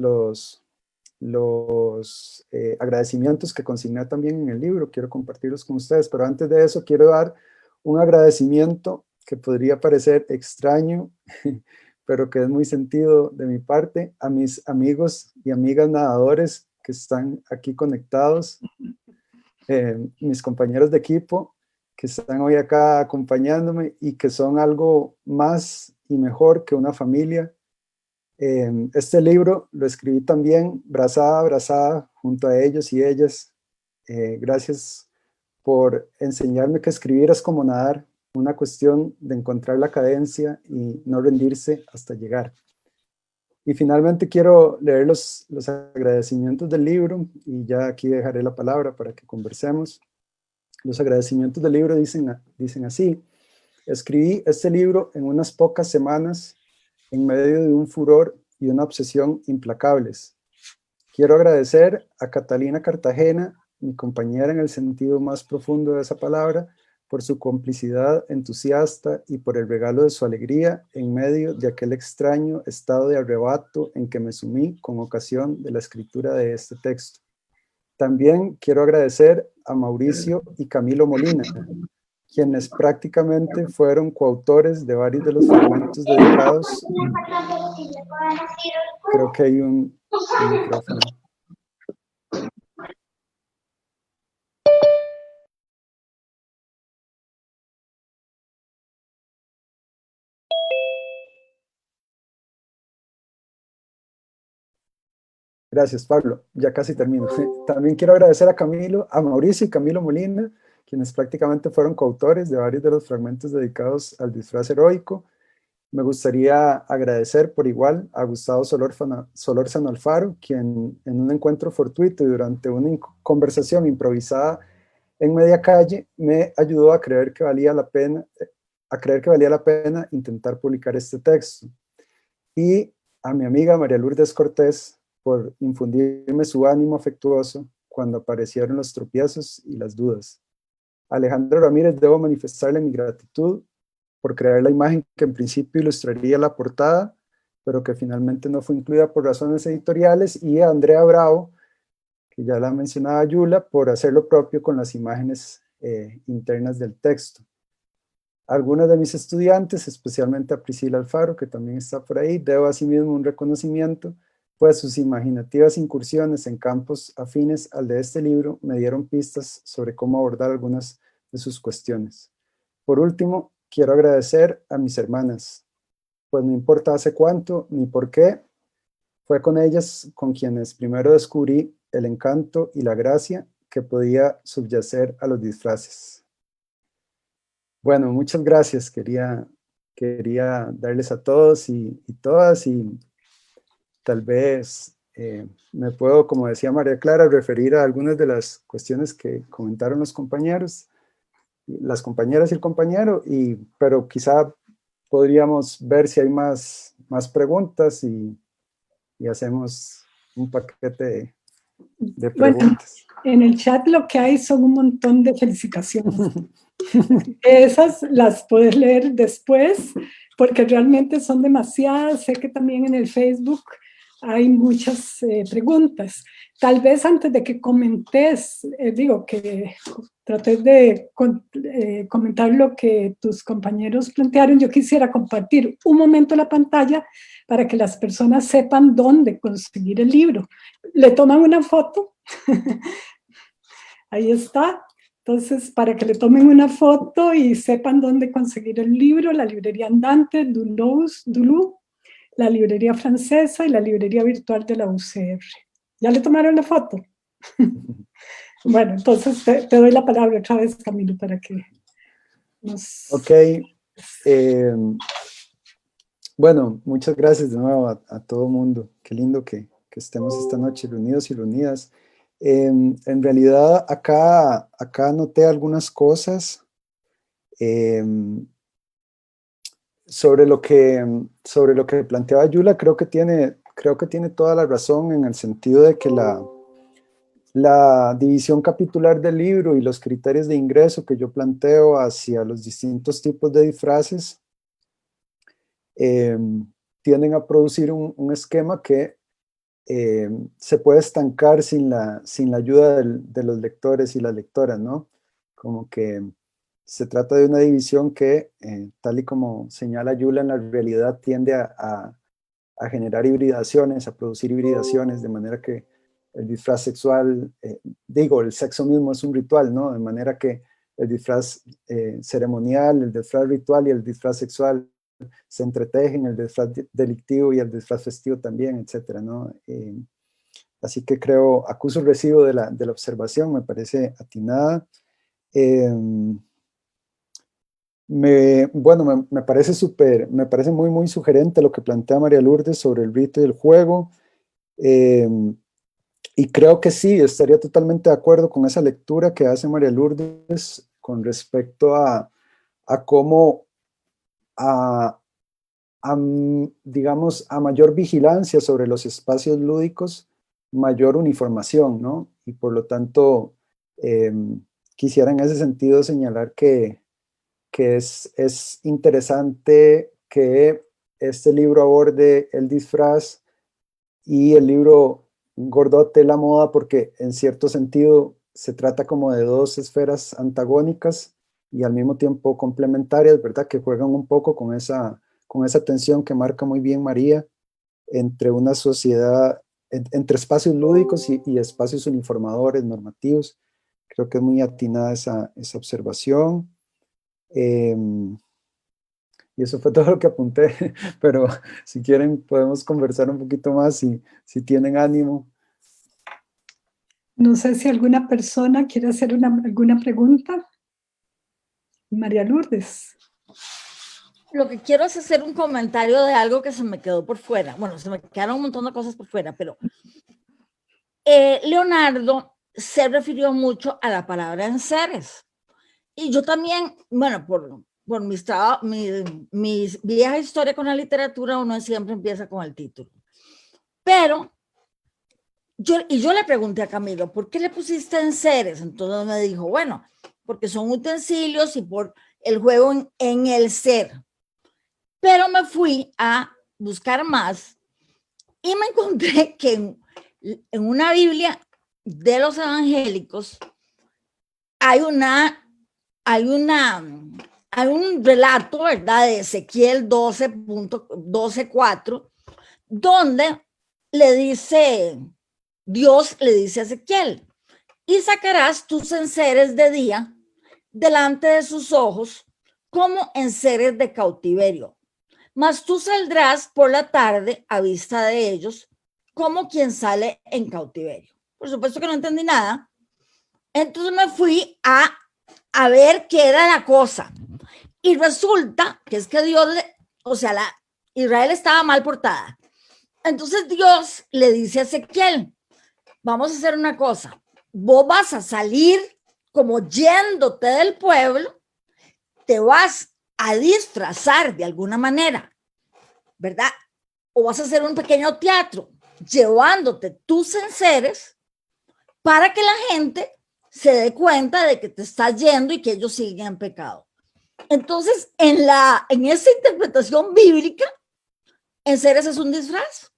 [SPEAKER 6] agradecimientos que consigné también en el libro, quiero compartirlos con ustedes, pero antes de eso quiero dar un agradecimiento que podría parecer extraño, pero que es muy sentido de mi parte, a mis amigos y amigas nadadores que están aquí conectados, mis compañeros de equipo que están hoy acá acompañándome y que son algo más y mejor que una familia. Este libro lo escribí también brazada a brazada junto a ellos y ellas. Gracias por enseñarme que escribir es como nadar, una cuestión de encontrar la cadencia y no rendirse hasta llegar. Y finalmente quiero leer los agradecimientos del libro y ya aquí dejaré la palabra para que conversemos. Los agradecimientos del libro dicen así: escribí este libro en unas pocas semanas en medio de un furor y una obsesión implacables. Quiero agradecer a Catalina Cartagena, mi compañera en el sentido más profundo de esa palabra, por su complicidad entusiasta y por el regalo de su alegría en medio de aquel extraño estado de arrebato en que me sumí con ocasión de la escritura de este texto. También quiero agradecer a Mauricio y Camilo Molina, quienes prácticamente fueron coautores de varios de los fragmentos dedicados. Creo que hay un micrófono. Gracias, Pablo. Ya casi termino. También quiero agradecer a Mauricio y Camilo Molina, quienes prácticamente fueron coautores de varios de los fragmentos dedicados al disfraz heroico. Me gustaría agradecer por igual a Gustavo Solórzano Alfaro, quien en un encuentro fortuito y durante una conversación improvisada en media calle me ayudó a creer que valía la pena intentar publicar este texto. Y a mi amiga María Lourdes Cortés por infundirme su ánimo afectuoso cuando aparecieron los tropiezos y las dudas. A Alejandro Ramírez debo manifestarle mi gratitud por crear la imagen que en principio ilustraría la portada pero que finalmente no fue incluida por razones editoriales, y a Andrea Bravo, que ya la mencionaba Yula, por hacer lo propio con las imágenes internas del texto. Algunos de mis estudiantes, especialmente a Priscila Alfaro, que también está por ahí, debo asimismo un reconocimiento, pues sus imaginativas incursiones en campos afines al de este libro me dieron pistas sobre cómo abordar algunas de sus cuestiones. Por último, quiero agradecer a mis hermanas, pues no importa hace cuánto ni por qué, fue con ellas con quienes primero descubrí el encanto y la gracia que podía subyacer a los disfraces. Bueno, muchas gracias. Quería darles a todos y todas, y tal vez me puedo, como decía María Clara, referir a algunas de las cuestiones que comentaron los compañeros, las compañeras y el compañero, pero quizá podríamos ver si hay más preguntas y hacemos un paquete de preguntas.
[SPEAKER 2] Bueno, en el chat lo que hay son un montón de felicitaciones. Esas las puedes leer después, porque realmente son demasiadas. Sé que también en el Facebook hay muchas preguntas. Tal vez antes de que comentes, digo que trates de comentar lo que tus compañeros plantearon, yo quisiera compartir un momento la pantalla para que las personas sepan dónde conseguir el libro. Le toman una foto, ahí está. Entonces, para que le tomen una foto y sepan dónde conseguir el libro, la librería andante, Dulou, la librería francesa y la librería virtual de la UCR. ¿Ya le tomaron la foto? Bueno, entonces te doy la palabra otra vez, Camilo, para que nos...
[SPEAKER 6] Ok. Bueno, muchas gracias de nuevo a todo mundo. Qué lindo que estemos esta noche reunidos y reunidas. En realidad, acá anoté algunas cosas sobre lo que planteaba Yula. Creo que tiene toda la razón, en el sentido de que la división capitular del libro y los criterios de ingreso que yo planteo hacia los distintos tipos de disfraces tienden a producir un esquema que se puede estancar sin la ayuda de los lectores y las lectoras, ¿no? Como que se trata de una división que, tal y como señala Yula, en la realidad tiende a generar hibridaciones, a producir hibridaciones, de manera que el disfraz sexual, el sexo mismo es un ritual, ¿no? De manera que el disfraz ceremonial, el disfraz ritual y el disfraz sexual se entretejen, el disfraz delictivo y el disfraz festivo también, etcétera, ¿no? Así que acuso el recibo de la observación, me parece atinada. Me parece muy, muy sugerente lo que plantea María Lourdes sobre el rito y el juego, y creo que sí, estaría totalmente de acuerdo con esa lectura que hace María Lourdes con respecto a cómo digamos, a mayor vigilancia sobre los espacios lúdicos, mayor uniformación, ¿no? Y por lo tanto, quisiera en ese sentido señalar que es interesante que este libro aborde el disfraz y el libro Gordote la moda, porque en cierto sentido se trata como de dos esferas antagónicas y al mismo tiempo complementarias, ¿verdad? Que juegan un poco con esa tensión que marca muy bien María entre una sociedad, entre espacios lúdicos y espacios uniformadores, normativos. Creo que es muy atinada esa observación. Y eso fue todo lo que apunté, pero si quieren podemos conversar un poquito más si tienen ánimo.
[SPEAKER 2] No sé si alguna persona quiere hacer alguna pregunta. María Lourdes.
[SPEAKER 5] Lo que quiero es hacer un comentario de algo que se me quedó por fuera. Bueno, se me quedaron un montón de cosas por fuera, pero Leonardo se refirió mucho a la palabra enseres. Y yo también, bueno, por mi vieja historia con la literatura, uno siempre empieza con el título. Pero yo le pregunté a Camilo, ¿por qué le pusiste enseres? Entonces me dijo, bueno, porque son utensilios y por el juego en el ser. Pero me fui a buscar más y me encontré que en una Biblia de los evangélicos hay un relato, ¿verdad?, de Ezequiel 12.12.4, donde Dios le dice a Ezequiel: y sacarás tus enseres de día delante de sus ojos como enseres de cautiverio, mas tú saldrás por la tarde a vista de ellos como quien sale en cautiverio. Por supuesto que no entendí nada. Entonces me fui a ver qué era la cosa. Y resulta que es que Israel estaba mal portada. Entonces Dios le dice a Ezequiel: vamos a hacer una cosa, vos vas a salir como yéndote del pueblo, te vas a disfrazar de alguna manera, ¿verdad? O vas a hacer un pequeño teatro llevándote tus enseres para que la gente se dé cuenta de que te estás yendo y que ellos siguen en pecado. Entonces, en esa interpretación bíblica, enseres es un disfraz.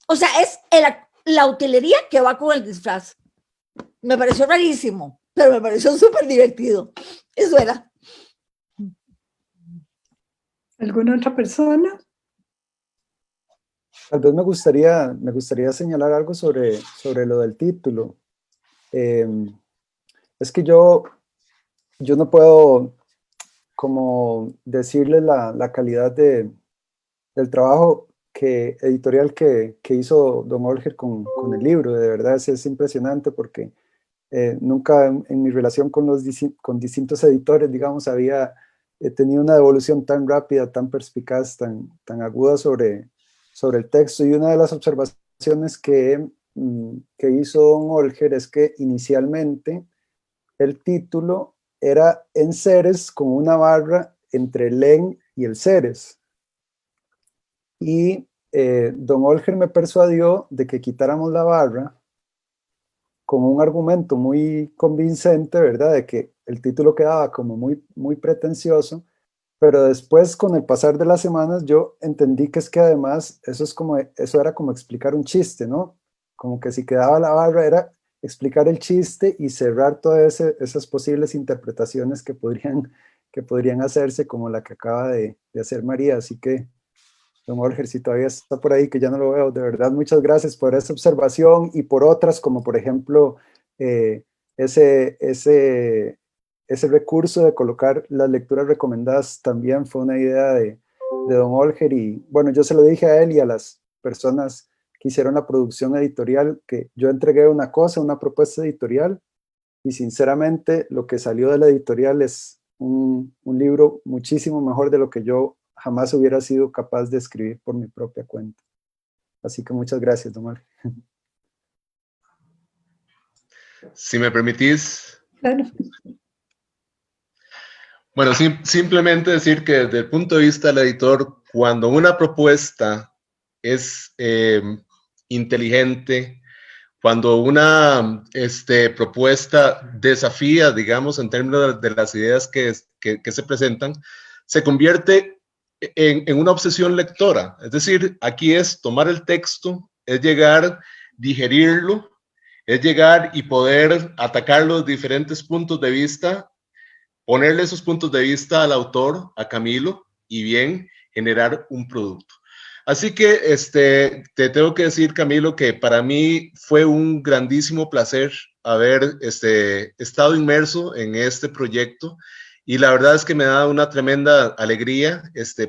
[SPEAKER 5] O sea, es la utilería que va con el disfraz. Me pareció rarísimo, pero me pareció súper divertido. Eso era.
[SPEAKER 2] ¿Alguna otra persona?
[SPEAKER 6] Tal vez me gustaría señalar algo sobre lo del título. Es que yo no puedo como decirles la calidad del trabajo editorial que hizo don Olger con el libro. De verdad es impresionante porque nunca en mi relación con distintos editores, digamos, había tenido una devolución tan rápida, tan perspicaz, tan aguda sobre el texto. Y una de las observaciones que hizo don Olger es que inicialmente el título era enseres con una barra entre el en y el seres. Y don Olger me persuadió de que quitáramos la barra con un argumento muy convincente, ¿verdad? De que el título quedaba como muy, muy pretencioso, pero después con el pasar de las semanas yo entendí que es que además eso era como explicar un chiste, ¿no? Como que si quedaba la barra era explicar el chiste y cerrar todas esas posibles interpretaciones que podrían hacerse, como la que acaba de hacer María. Así que, don Olger, si todavía está por ahí, que ya no lo veo, de verdad, muchas gracias por esa observación y por otras, como por ejemplo ese recurso de colocar las lecturas recomendadas también fue una idea de don Olger. Y bueno, yo se lo dije a él y a las personas que hicieron la producción editorial, que yo entregué una propuesta editorial, y sinceramente lo que salió de la editorial es un libro muchísimo mejor de lo que yo jamás hubiera sido capaz de escribir por mi propia cuenta. Así que muchas gracias, don Olger.
[SPEAKER 7] Si me permitís.
[SPEAKER 2] Claro.
[SPEAKER 7] Bueno, simplemente decir que desde el punto de vista del editor, cuando una propuesta es inteligente, cuando una propuesta desafía, digamos, en términos de las ideas que se presentan, se convierte en una obsesión lectora. Es decir, aquí es tomar el texto, es llegar, digerirlo, es llegar y poder atacar los diferentes puntos de vista, ponerle esos puntos de vista al autor, a Camilo, y bien, generar un producto. Así que te tengo que decir, Camilo, que para mí fue un grandísimo placer haber estado inmerso en este proyecto, y la verdad es que me da una tremenda alegría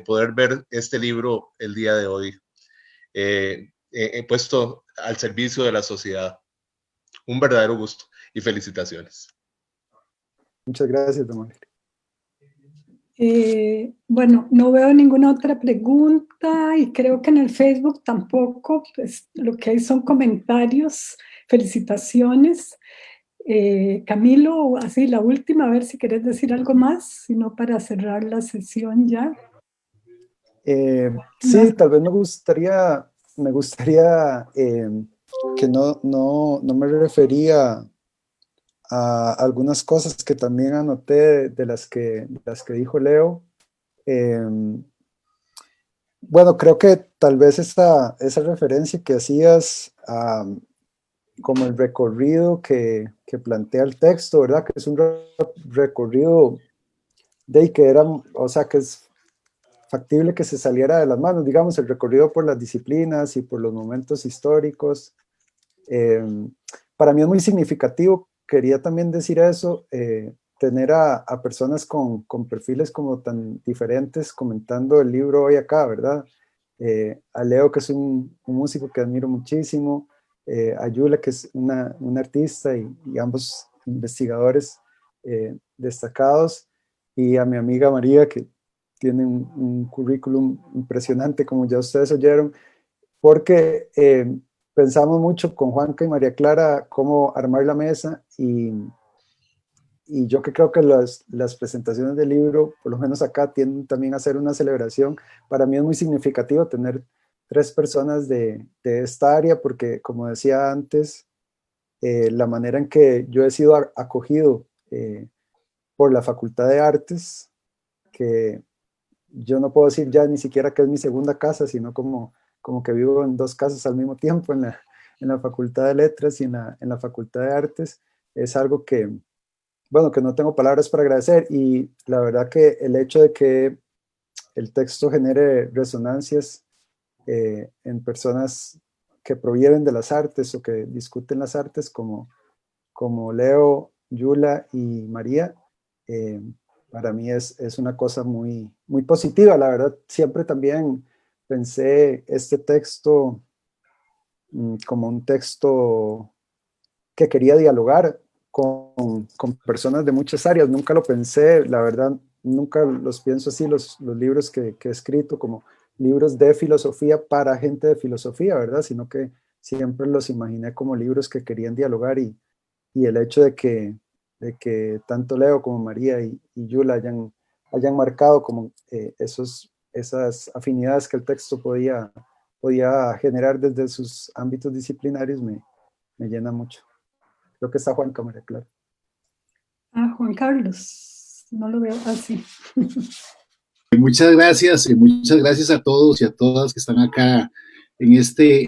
[SPEAKER 7] poder ver este libro el día de hoy, puesto al servicio de la sociedad. Un verdadero gusto y felicitaciones.
[SPEAKER 6] Muchas gracias, don Olger.
[SPEAKER 2] Bueno, no veo ninguna otra pregunta y creo que en el Facebook tampoco, pues lo que hay son comentarios, felicitaciones. Camilo, así la última, a ver si querés decir algo más, sino para cerrar la sesión ya.
[SPEAKER 6] Sí, tal vez me gustaría que no me refería a algunas cosas que también anoté de las que dijo Leo. Bueno, creo que tal vez esa referencia que hacías como el recorrido que plantea el texto, ¿verdad? Que es un recorrido de que era, o sea, que es factible que se saliera de las manos, digamos, el recorrido por las disciplinas y por los momentos históricos. Para mí es muy significativo, quería también decir eso, tener a personas con perfiles como tan diferentes comentando el libro hoy acá, ¿verdad? A Leo, que es un músico que admiro muchísimo, a Yula, que es una artista y ambos investigadores destacados, y a mi amiga María, que tiene un currículum impresionante, como ya ustedes oyeron, porque pensamos mucho con Juanca y María Clara cómo armar la mesa y yo que creo que las presentaciones del libro, por lo menos acá, tienden también a ser una celebración. Para mí es muy significativo tener 3 personas de esta área porque, como decía antes, la manera en que yo he sido acogido por la Facultad de Artes, que yo no puedo decir ya ni siquiera que es mi segunda casa, sino como que vivo en 2 casas al mismo tiempo, en la Facultad de Letras y en la Facultad de Artes, es algo que, bueno, que no tengo palabras para agradecer, y la verdad que el hecho de que el texto genere resonancias en personas que provienen de las artes o que discuten las artes, como Leo, Yula y María, eh, para mí es una cosa muy, muy positiva. La verdad, siempre también pensé este texto como un texto que quería dialogar con personas de muchas áreas. Nunca lo pensé, la verdad, nunca los pienso así, los libros que he escrito como libros de filosofía para gente de filosofía, ¿verdad? Sino que siempre los imaginé como libros que querían dialogar, y el hecho de que tanto Leo como María y Yula hayan marcado como esas afinidades que el texto podía generar desde sus ámbitos disciplinarios me llena mucho. Creo que está Juan Cámara, claro.
[SPEAKER 2] Juan Carlos, no lo veo así.
[SPEAKER 8] Muchas gracias a todos y a todas que están acá en este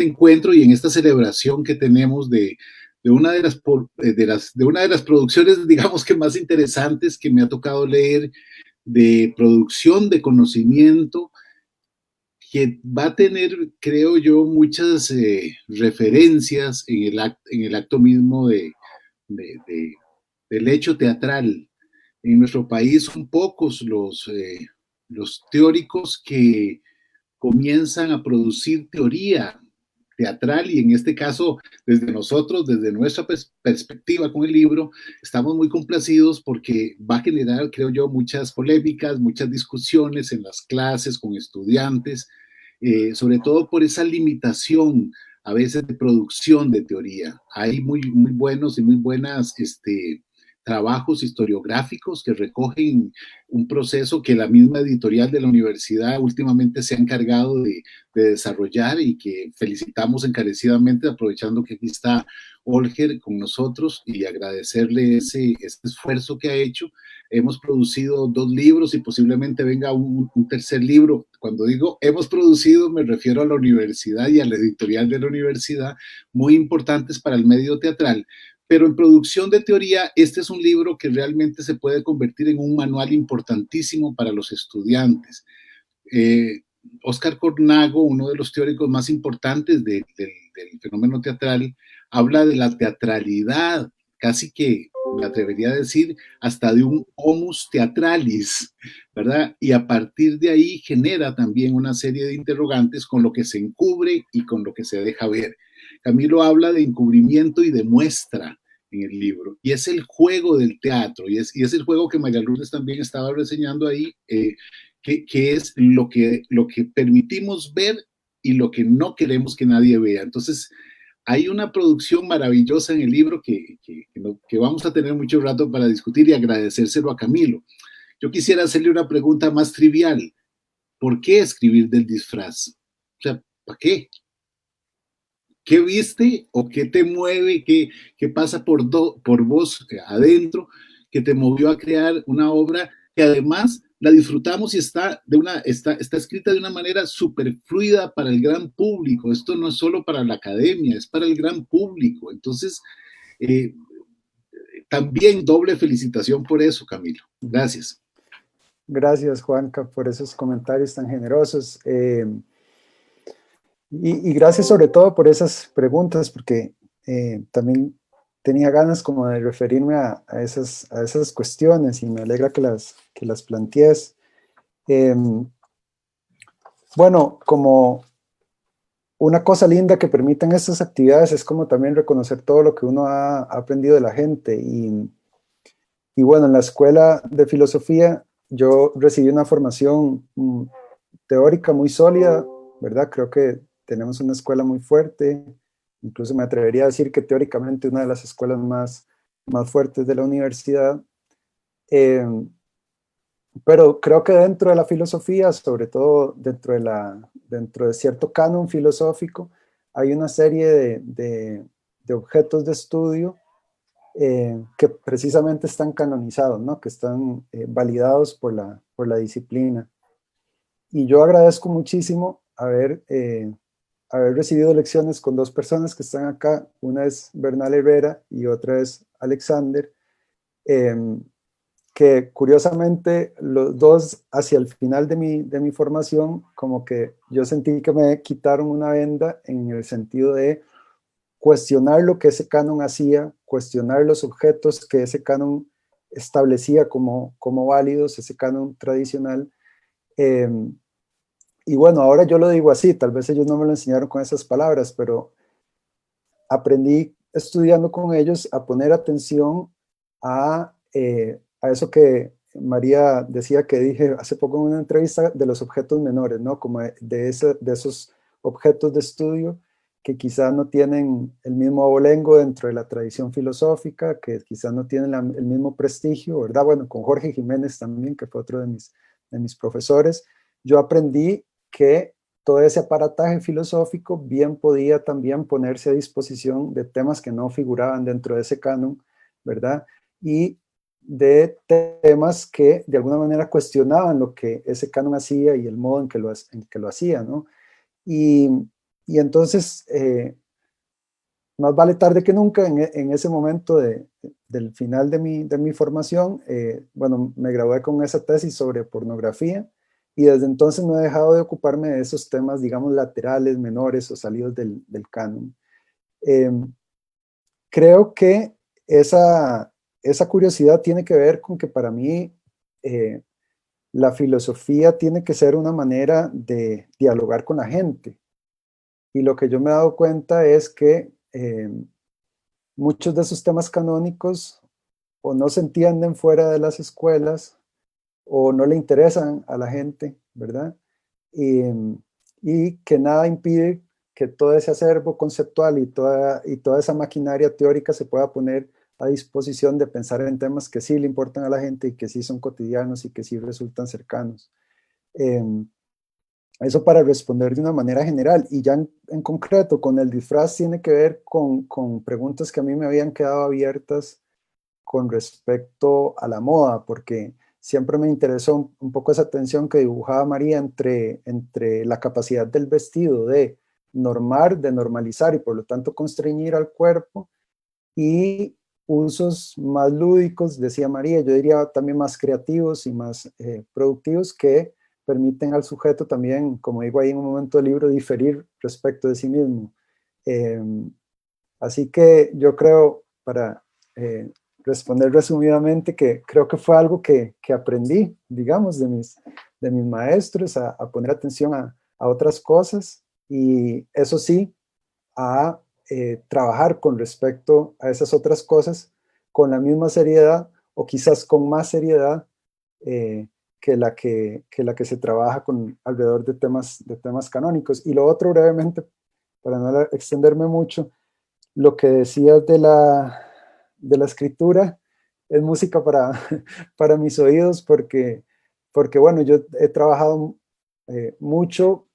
[SPEAKER 8] encuentro y en esta celebración que tenemos de una de las producciones, digamos que más interesantes que me ha tocado leer, de producción de conocimiento, que va a tener, creo yo, muchas referencias en el acto mismo del hecho teatral. En nuestro país son pocos los teóricos que comienzan a producir teoría teatral, y en este caso, desde nosotros, desde nuestra perspectiva con el libro, estamos muy complacidos porque va a generar, creo yo, muchas polémicas, muchas discusiones en las clases con estudiantes, sobre todo por esa limitación a veces de producción de teoría. Hay muy, muy buenos y muy buenas trabajos historiográficos que recogen un proceso que la misma editorial de la universidad últimamente se ha encargado de desarrollar, y que felicitamos encarecidamente, aprovechando que aquí está Olger con nosotros, y agradecerle ese esfuerzo que ha hecho. Hemos producido 2 libros y posiblemente venga un tercer libro. Cuando digo hemos producido, me refiero a la universidad y a la editorial de la universidad, muy importantes para el medio teatral. Pero en producción de teoría, este es un libro que realmente se puede convertir en un manual importantísimo para los estudiantes. Óscar Cornago, uno de los teóricos más importantes del fenómeno teatral, habla de la teatralidad, casi que me atrevería a decir hasta de un homus theatralis, ¿verdad? Y a partir de ahí genera también una serie de interrogantes con lo que se encubre y con lo que se deja ver. Camilo habla de encubrimiento y de muestra en el libro, y es el juego del teatro, y es el juego que María Lourdes también estaba reseñando ahí, que es lo que permitimos ver y lo que no queremos que nadie vea. Entonces, hay una producción maravillosa en el libro que vamos a tener mucho rato para discutir, y agradecérselo a Camilo. Yo quisiera hacerle una pregunta más trivial. ¿Por qué escribir del disfraz? O sea, ¿para qué? ¿Qué viste o qué te mueve? ¿Qué pasa por vos adentro que te movió a crear una obra que además la disfrutamos y está escrita de una manera súper fluida para el gran público. Esto no es solo para la academia, es para el gran público. Entonces, también doble felicitación por eso, Camilo. Gracias.
[SPEAKER 6] Gracias, Juanca, por esos comentarios tan generosos. Y gracias sobre todo por esas preguntas, porque también tenía ganas como de referirme a esas cuestiones y me alegra que las plantees. Bueno, como una cosa linda que permiten estas actividades es como también reconocer todo lo que uno ha aprendido de la gente. Y bueno, en la escuela de filosofía yo recibí una formación teórica muy sólida, ¿verdad? Creo que tenemos una escuela muy fuerte, incluso me atrevería a decir que teóricamente una de las escuelas más fuertes de la universidad. Pero creo que dentro de la filosofía, sobre todo dentro de cierto canon filosófico, hay una serie de objetos de estudio que precisamente están canonizados, ¿no? Que están validados por la disciplina. Y yo agradezco muchísimo haber recibido lecciones con dos personas que están acá. Una es Bernal Herrera y otra es Alexander, que curiosamente los dos hacia el final de mi formación, como que yo sentí que me quitaron una venda en el sentido de cuestionar lo que ese canon hacía, cuestionar los objetos que ese canon establecía como válidos, ese canon tradicional. Y bueno, ahora yo lo digo así, tal vez ellos no me lo enseñaron con esas palabras, pero aprendí estudiando con ellos a poner atención a eso que María decía, que dije hace poco en una entrevista, de los objetos menores, ¿no? Como de esos objetos de estudio que quizás no tienen el mismo abolengo dentro de la tradición filosófica, que quizás no tienen el mismo prestigio, ¿verdad? Bueno, con Jorge Jiménez también, que fue otro de mis profesores, yo aprendí que todo ese aparataje filosófico bien podía también ponerse a disposición de temas que no figuraban dentro de ese canon, ¿verdad? Y de temas que de alguna manera cuestionaban lo que ese canon hacía y el modo en que lo hacía, ¿no? Y entonces, más vale tarde que nunca, en ese momento del final de mi formación, bueno, me gradué con esa tesis sobre pornografía y desde entonces no he dejado de ocuparme de esos temas, digamos, laterales, menores o salidos del canon. Creo que esa curiosidad tiene que ver con que para mí la filosofía tiene que ser una manera de dialogar con la gente. Y lo que yo me he dado cuenta es que muchos de esos temas canónicos o no se entienden fuera de las escuelas o no le interesan a la gente, ¿verdad? Y que nada impide que todo ese acervo conceptual y toda esa maquinaria teórica se pueda poner a disposición de pensar en temas que sí le importan a la gente y que sí son cotidianos y que sí resultan cercanos. Eso para responder de una manera general, y ya en concreto con el disfraz tiene que ver con preguntas que a mí me habían quedado abiertas con respecto a la moda, porque siempre me interesó un poco esa tensión que dibujaba María entre la capacidad del vestido de normar, de normalizar y por lo tanto constreñir al cuerpo, y usos más lúdicos, decía María, yo diría también más creativos y más productivos, que permiten al sujeto también, como digo ahí en un momento del libro, diferir respecto de sí mismo. Así que yo creo, para responder resumidamente, que creo que fue algo que aprendí, digamos, de mis maestros, a poner atención a otras cosas, y eso sí, a trabajar con respecto a esas otras cosas con la misma seriedad o quizás con más seriedad que la que se trabaja alrededor de temas canónicos. Y lo otro, brevemente, para no extenderme mucho, lo que decías de la escritura es música para mis oídos, porque bueno, yo he trabajado mucho,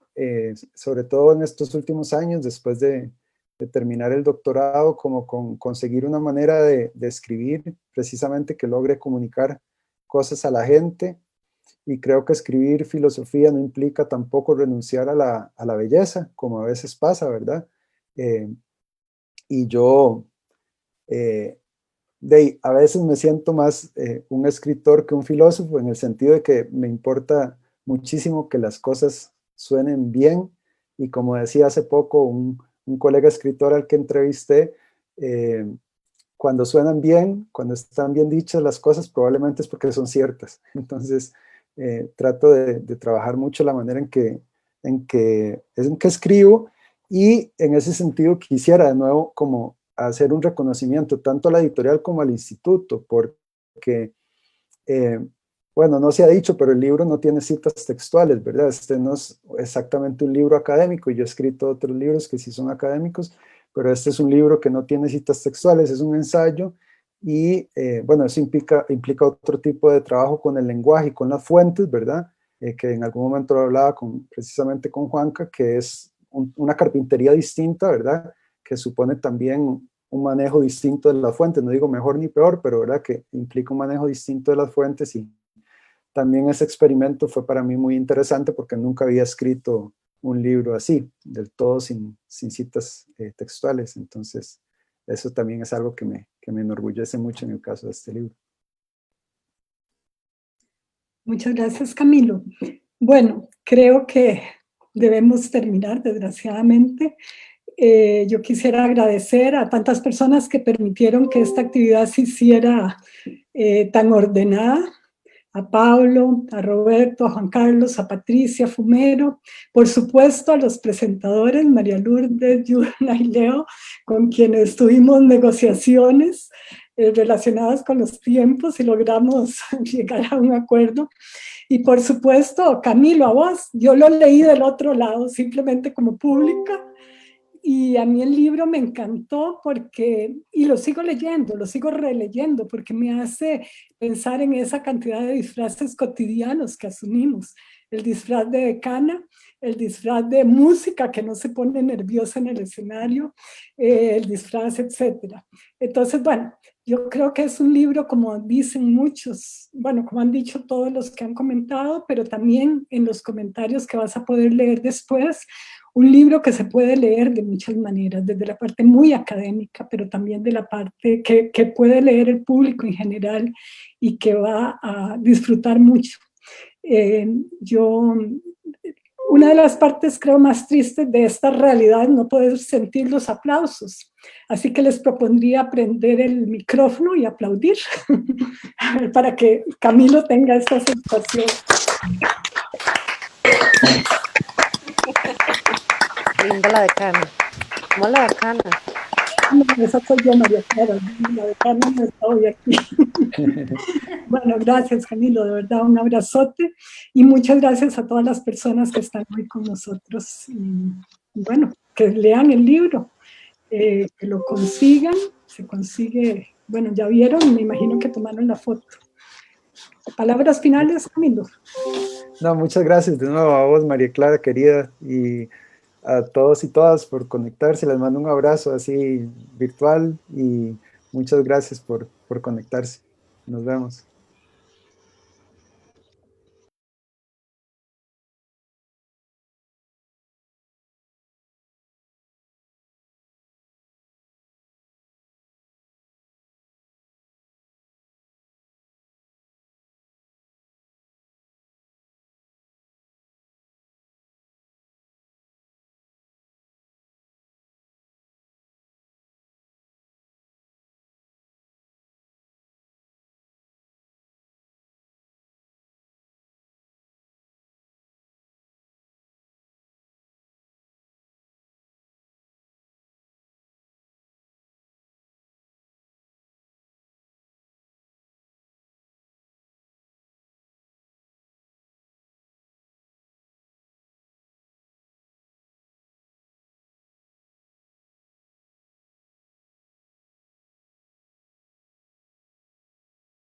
[SPEAKER 6] sobre todo en estos últimos años, después de terminar el doctorado, como con conseguir una manera de escribir precisamente que logre comunicar cosas a la gente. y creo que escribir filosofía no implica tampoco renunciar a la belleza, como a veces pasa, ¿verdad? Y yo a veces me siento más un escritor que un filósofo, en el sentido de que me importa muchísimo que las cosas suenen bien, y como decía hace poco un colega escritor al que entrevisté, cuando suenan bien, cuando están bien dichas las cosas, probablemente es porque son ciertas. Entonces, trato de trabajar mucho la manera en que escribo, y en ese sentido quisiera de nuevo como hacer un reconocimiento tanto a la editorial como al instituto, porque, bueno, no se ha dicho, pero el libro no tiene citas textuales, ¿verdad? Este no es exactamente un libro académico, y yo he escrito otros libros que sí son académicos, pero este es un libro que no tiene citas textuales, es un ensayo, y bueno, eso implica otro tipo de trabajo con el lenguaje y con las fuentes, ¿verdad? Que en algún momento lo hablaba precisamente con Juanca, que es una carpintería distinta, ¿verdad? Que supone también un manejo distinto de las fuentes, no digo mejor ni peor, pero ¿verdad? Que implica un manejo distinto de las fuentes, y también ese experimento fue para mí muy interesante porque nunca había escrito un libro así, del todo sin citas textuales. Entonces, eso también es algo que me enorgullece mucho en el caso de este libro.
[SPEAKER 2] Muchas gracias, Camilo. Bueno, creo que debemos terminar, desgraciadamente. Yo quisiera agradecer a tantas personas que permitieron que esta actividad se hiciera tan ordenada: a Pablo, a Roberto, a Juan Carlos, a Patricia Fumero, por supuesto a los presentadores, María Lourdes, Yurna y Leo, con quienes tuvimos negociaciones relacionadas con los tiempos y logramos llegar a un acuerdo. Y por supuesto, Camilo, a vos. Yo lo leí del otro lado, simplemente como pública, y a mí el libro me encantó porque, y lo sigo leyendo, lo sigo releyendo, porque me hace pensar en esa cantidad de disfraces cotidianos que asumimos. El disfraz de decana, el disfraz de música que no se pone nerviosa en el escenario, el disfraz, etcétera. Entonces, bueno, yo creo que es un libro, como dicen muchos, bueno, como han dicho todos los que han comentado, pero también en los comentarios que vas a poder leer después, un libro que se puede leer de muchas maneras, desde la parte muy académica, pero también de la parte que puede leer el público en general y que va a disfrutar mucho. Una de las partes, creo, más tristes de esta realidad es no poder sentir los aplausos. Así que les propondría prender el micrófono y aplaudir para que Camilo tenga esta sensación.
[SPEAKER 9] Linda la decana. ¿Cómo la decana?
[SPEAKER 2] No, esa soy yo, María Clara. La decana no está hoy aquí. Bueno, gracias, Camilo. De verdad, un abrazote. Y muchas gracias a todas las personas que están hoy con nosotros. Y bueno, que lean el libro, que lo consigan. Se consigue, bueno, ya vieron, me imagino que tomaron la foto. ¿Palabras finales, Camilo?
[SPEAKER 6] No, muchas gracias de nuevo a vos, María Clara, querida, y a todos y todas por conectarse. Les mando un abrazo así virtual, y muchas gracias por conectarse. Nos vemos.